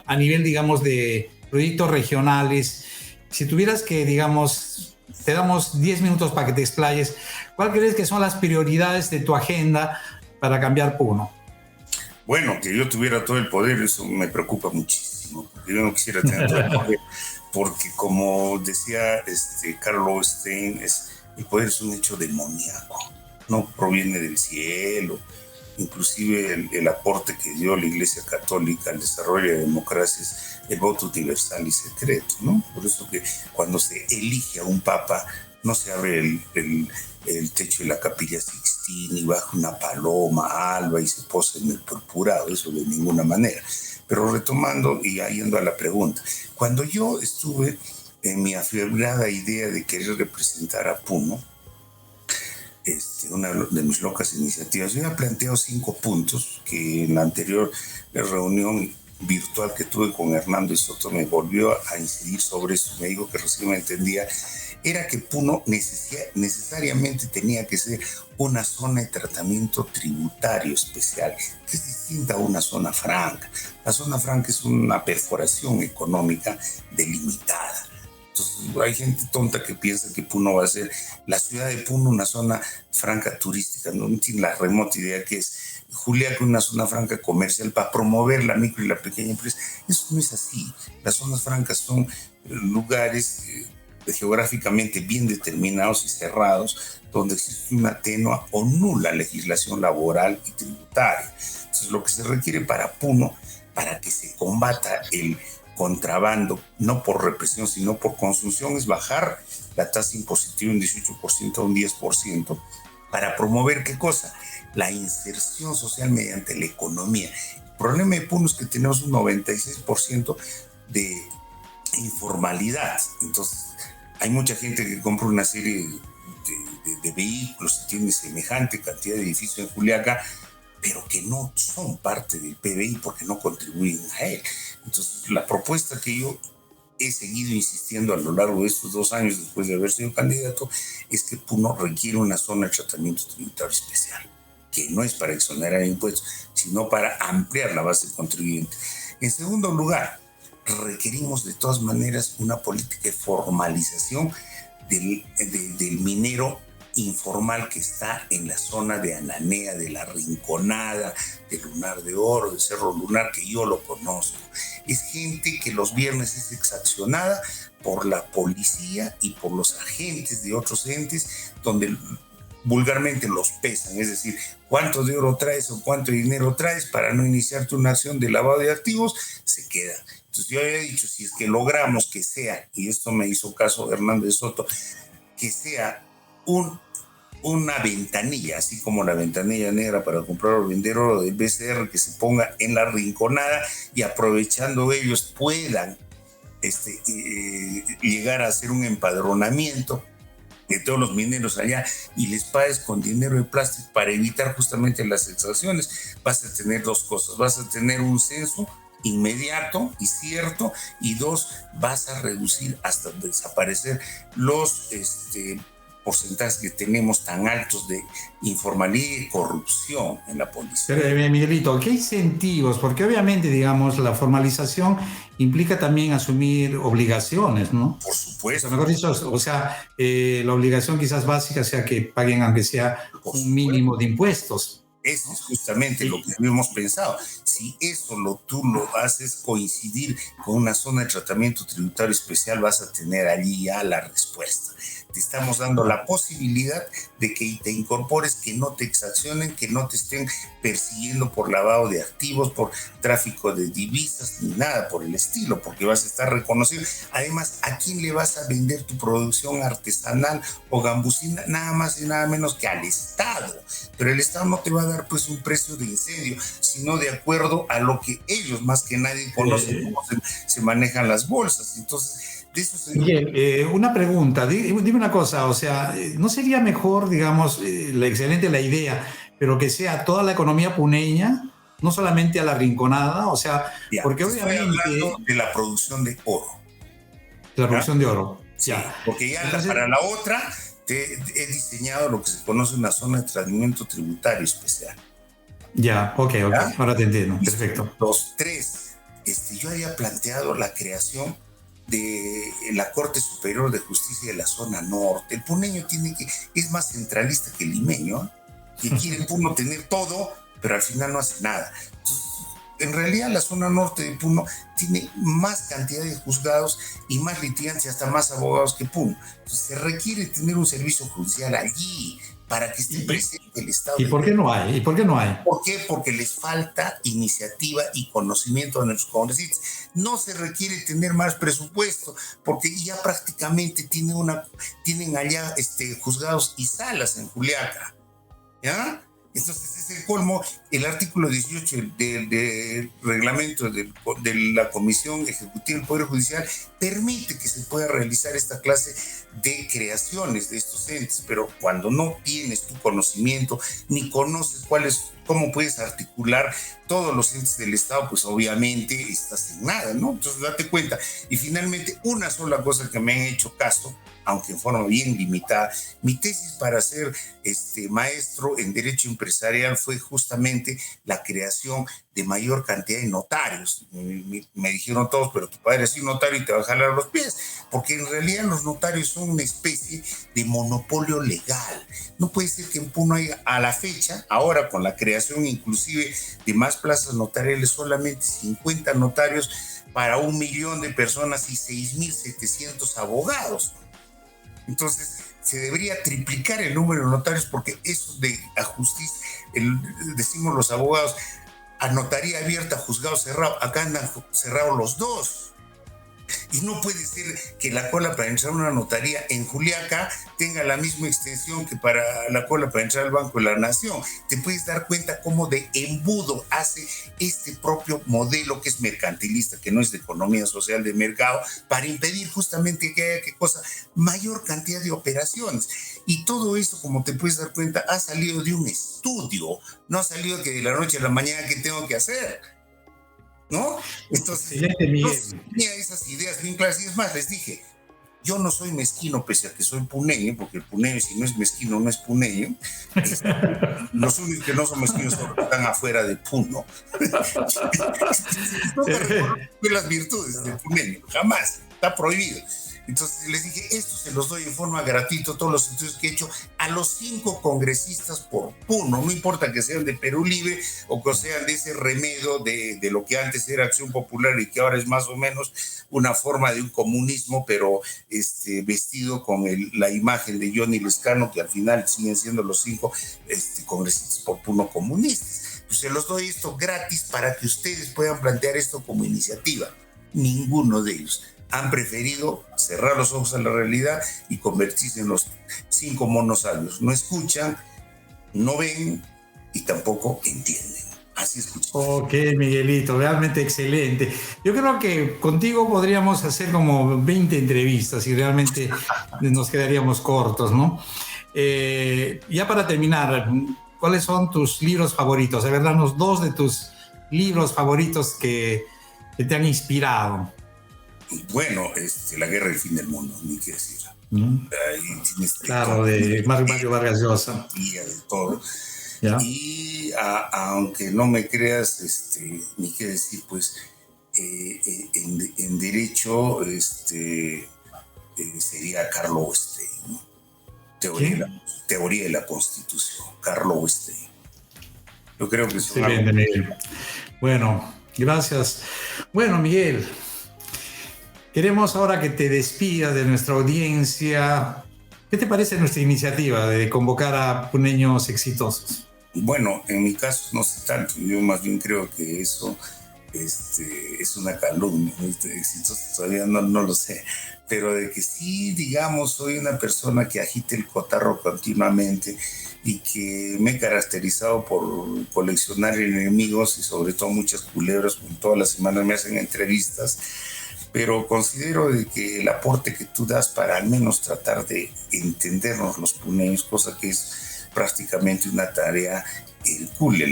Speaker 1: a nivel, digamos, de proyectos regionales, si tuvieras que, digamos, te damos 10 minutos para que te explayes, ¿cuál crees que son las prioridades de tu agenda para cambiar Puno?
Speaker 2: Bueno, que yo tuviera todo el poder, eso me preocupa muchísimo. Yo no quisiera tener todo el poder, porque como decía Carl Lowenstein, el poder es un hecho demoníaco, no proviene del cielo. Inclusive el aporte que dio la Iglesia Católica al desarrollo de democracias, el voto universal y secreto, ¿no? Por eso que cuando se elige a un papa, no se abre el techo de la Capilla Sixtina y baja una paloma alba y se posa en el purpurado, eso de ninguna manera. Pero retomando y yendo a la pregunta, cuando yo estuve en mi afibrada idea de querer representar a Puno, una de mis locas iniciativas, yo había planteado 5 puntos que en la anterior reunión virtual que tuve con Hernando y Soto me volvió a incidir sobre eso. Me dijo que recién me entendía, era que Puno necesariamente tenía que ser una zona de tratamiento tributario especial, que es distinta a una zona franca. La zona franca es una perforación económica delimitada. Entonces, hay gente tonta que piensa que Puno va a ser, la ciudad de Puno, una zona franca turística, no tiene la remota idea que es Juliaca, una zona franca comercial para promover la micro y la pequeña empresa. Eso no es así. Las zonas francas son lugares geográficamente bien determinados y cerrados, donde existe una tenua o nula legislación laboral y tributaria. Entonces, lo que se requiere para Puno, para que se combata el contrabando, no por represión, sino por consunción, es bajar la tasa impositiva de un 18% a un 10%, para promover ¿qué cosa? La inserción social mediante la economía. El problema de Puno es que tenemos un 96% de informalidad. Entonces, hay mucha gente que compra una serie de vehículos y tiene semejante cantidad de edificios en Juliaca, pero que no son parte del PBI porque no contribuyen a él. Entonces, la propuesta que yo he seguido insistiendo a lo largo de estos 2 años después de haber sido candidato es que Puno requiere una zona de tratamiento tributario especial, que no es para exonerar impuestos, sino para ampliar la base contribuyente. En segundo lugar, requerimos de todas maneras una política de formalización del minero informal que está en la zona de Ananea, de La Rinconada, de Lunar de Oro, de Cerro Lunar, que yo lo conozco. Es gente que los viernes es exaccionada por la policía y por los agentes de otros entes, donde vulgarmente los pesan, es decir, cuánto de oro traes o cuánto dinero traes para no iniciarte una acción de lavado de activos, se queda. Entonces yo había dicho, si es que logramos que sea, y esto me hizo caso Hernández Soto, que sea una ventanilla, así como la ventanilla negra para comprar o vender oro del BCR, que se ponga en la rinconada y aprovechando ellos puedan llegar a hacer un empadronamiento de todos los mineros allá y les pagues con dinero de plástico para evitar justamente las exacciones. Vas a tener dos cosas, vas a tener un censo inmediato y cierto, y dos, vas a reducir hasta desaparecer los porcentajes que tenemos tan altos de informalidad y corrupción en la policía.
Speaker 1: Pero, Miguelito, ¿qué incentivos? Porque obviamente, digamos, la formalización implica también asumir obligaciones, ¿no?
Speaker 2: Por supuesto.
Speaker 1: O sea, mejor dicho, o sea, la obligación quizás básica sea que paguen aunque sea un mínimo de impuestos.
Speaker 2: Eso es justamente lo que habíamos pensado. Si eso tú lo haces coincidir con una zona de tratamiento tributario especial, vas a tener allí ya la respuesta. Te estamos dando la posibilidad de que te incorpores, que no te exaccionen, que no te estén persiguiendo por lavado de activos, por tráfico de divisas, ni nada por el estilo, porque vas a estar reconocido. Además, ¿a quién le vas a vender tu producción artesanal o gambusina? Nada más y nada menos que al Estado. Pero el Estado no te va a dar pues un precio de incendio, sino de acuerdo a lo que ellos más que nadie conocen, cómo se manejan las bolsas. Entonces,
Speaker 1: Miguel, una pregunta, dime una cosa, o sea, ¿no sería mejor, digamos, excelente la idea, pero que sea toda la economía puneña, no solamente a la Rinconada? O sea,
Speaker 2: ya,
Speaker 1: porque obviamente...
Speaker 2: Estoy hablando de la producción de oro.
Speaker 1: De la producción de oro.
Speaker 2: Sí, porque ya entonces, para la otra he diseñado lo que se conoce una zona de tratamiento tributario especial.
Speaker 1: Ya, ok, ahora te entiendo, perfecto.
Speaker 2: Los tres, yo había planteado la creación de la Corte Superior de Justicia de la zona norte. El puneño es más centralista que el limeño, que quiere el Puno tener todo, pero al final no hace nada. Entonces, en realidad la zona norte de Puno tiene más cantidad de juzgados y más litigantes, hasta más abogados que Puno. Entonces, se requiere tener un servicio judicial allí para que esté presente el Estado.
Speaker 1: ¿Y por qué no hay?
Speaker 2: ¿Por qué? Porque les falta iniciativa y conocimiento de nuestros congresistas. No se requiere tener más presupuesto, porque ya prácticamente tienen allá juzgados y salas en Juliaca, ¿ya? Entonces es el colmo. El artículo 18 del reglamento de la Comisión Ejecutiva del Poder Judicial permite que se pueda realizar esta clase de creaciones de estos entes, pero cuando no tienes tu conocimiento ni conoces cómo puedes articular todos los entes del Estado, pues obviamente estás en nada, ¿no? Entonces date cuenta. Y finalmente, una sola cosa que me han hecho caso, aunque en forma bien limitada, mi tesis para ser maestro en Derecho Empresarial fue justamente la creación de mayor cantidad de notarios. Me dijeron todos, pero tu padre es un notario y te va a jalar los pies, porque en realidad los notarios son una especie de monopolio legal. No puede ser que en Puno haya, a la fecha, ahora con la creación inclusive de más plazas notariales, solamente 50 notarios para 1 millón de personas y 6.700 abogados. Entonces, se debería triplicar el número de notarios, porque eso de a justicia, decimos los abogados, a notaría abierta, juzgado cerrado, acá andan cerrados los dos. Y no puede ser que la cola para entrar a una notaría en Juliaca tenga la misma extensión que para la cola para entrar al Banco de la Nación. Te puedes dar cuenta cómo de embudo hace este propio modelo que es mercantilista, que no es de economía social de mercado, para impedir justamente que haya mayor cantidad de operaciones. Y todo eso, como te puedes dar cuenta, ha salido de un estudio, no ha salido que de la noche a la mañana ¿qué tengo que hacer? ¿No? Entonces, yo tenía esas ideas bien claras, y es más, les dije, yo no soy mezquino pese a que soy puneño, porque el puneño, si no es mezquino, no es puneño. Los únicos que no son mezquinos son los que están afuera de Puno. No me reconozco las virtudes del puneño, jamás, está prohibido. Entonces les dije, esto se los doy en forma gratuita, todos los estudios que he hecho a los 5 congresistas por Puno, no importa que sean de Perú Libre o que sean de ese remedio de lo que antes era Acción Popular y que ahora es más o menos una forma de un comunismo, pero vestido con la imagen de Johnny Lescano, que al final siguen siendo los 5 congresistas por Puno comunistas. Pues se los doy esto gratis para que ustedes puedan plantear esto como iniciativa. ninguno de ellos. Han preferido cerrar los ojos a la realidad y convertirse en los 5 monos sabios. No escuchan, no ven y tampoco entienden. Así escuchan.
Speaker 1: Ok, Miguelito, realmente excelente. Yo creo que contigo podríamos hacer como 20 entrevistas y realmente nos quedaríamos cortos, ¿no? Ya para terminar, ¿cuáles son tus libros favoritos? A ver, danos 2 de tus libros favoritos que te han inspirado.
Speaker 2: Bueno, La guerra del fin del mundo, ni qué decir. Ahí tienes
Speaker 1: claro, de Mario Vargas Llosa.
Speaker 2: Guía de todo.
Speaker 1: ¿Ya?
Speaker 2: Y aunque no me creas, ni qué decir, pues en derecho sería Carl Lowenstein, ¿no? Teoría de la Constitución, Carl Lowenstein. Yo creo que es
Speaker 1: excelente, Miguel. Bueno, gracias. Bueno, Miguel, queremos ahora que te despidas de nuestra audiencia. ¿Qué te parece nuestra iniciativa de convocar a puneños exitosos?
Speaker 2: Bueno, en mi caso no sé tanto, yo más bien creo que eso es una calumnia, exitoso todavía no lo sé, pero de que sí, digamos, soy una persona que agita el cotarro continuamente y que me he caracterizado por coleccionar enemigos y sobre todo muchas culebras, con todas las semanas me hacen entrevistas, pero considero de que el aporte que tú das para al menos tratar de entendernos los puneños, cosa que es prácticamente una tarea hercúlea a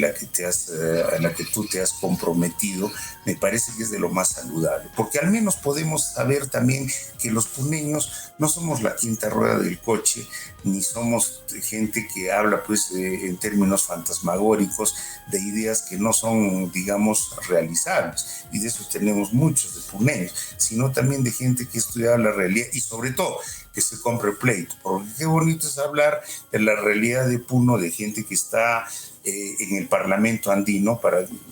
Speaker 2: la que tú te has comprometido, me parece que es de lo más saludable, porque al menos podemos saber también que los puneños no somos la quinta rueda del coche, ni somos gente que habla pues en términos fantasmagóricos de ideas que no son, digamos, realizables, y de eso tenemos muchos de puneños, sino también de gente que ha estudiado la realidad y sobre todo que se compre pleito, porque qué bonito es hablar de la realidad de Puno, de gente que está en el Parlamento andino,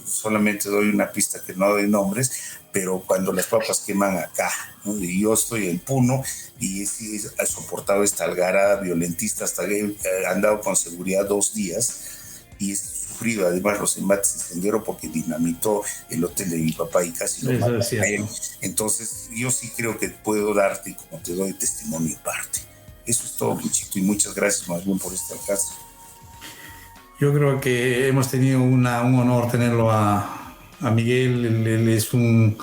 Speaker 2: solamente doy una pista que no doy nombres, pero cuando las papas queman acá, ¿no? Y yo estoy en Puno y he soportado esta algarada violentista hasta que he andado con seguridad 2 días y he sufrido además los embates incendiarios porque dinamitó el hotel de mi papá y casi lo mató a él. Entonces yo sí creo que puedo darte, como te doy testimonio en parte. Eso es todo, Luchito, y muchas gracias más bien por este alcance.
Speaker 1: Yo creo que hemos tenido un honor tenerlo a Miguel. Él es un,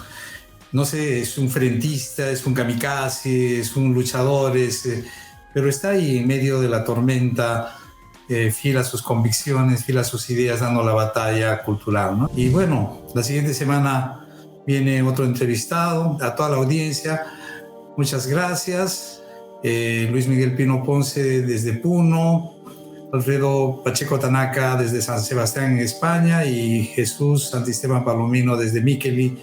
Speaker 1: no sé, es un frentista, es un kamikaze, es un luchador, pero está ahí en medio de la tormenta, fiel a sus convicciones, fiel a sus ideas, dando la batalla cultural, ¿no? Y bueno, la siguiente semana viene otro entrevistado. A toda la audiencia, muchas gracias. Luis Miguel Pino Ponce desde Puno, Alfredo Pacheco Tanaka desde San Sebastián en España y Jesús Santisteban Palomino desde Mikkeli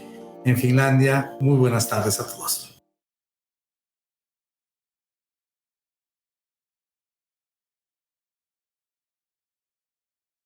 Speaker 1: en Finlandia. Muy buenas tardes a todos.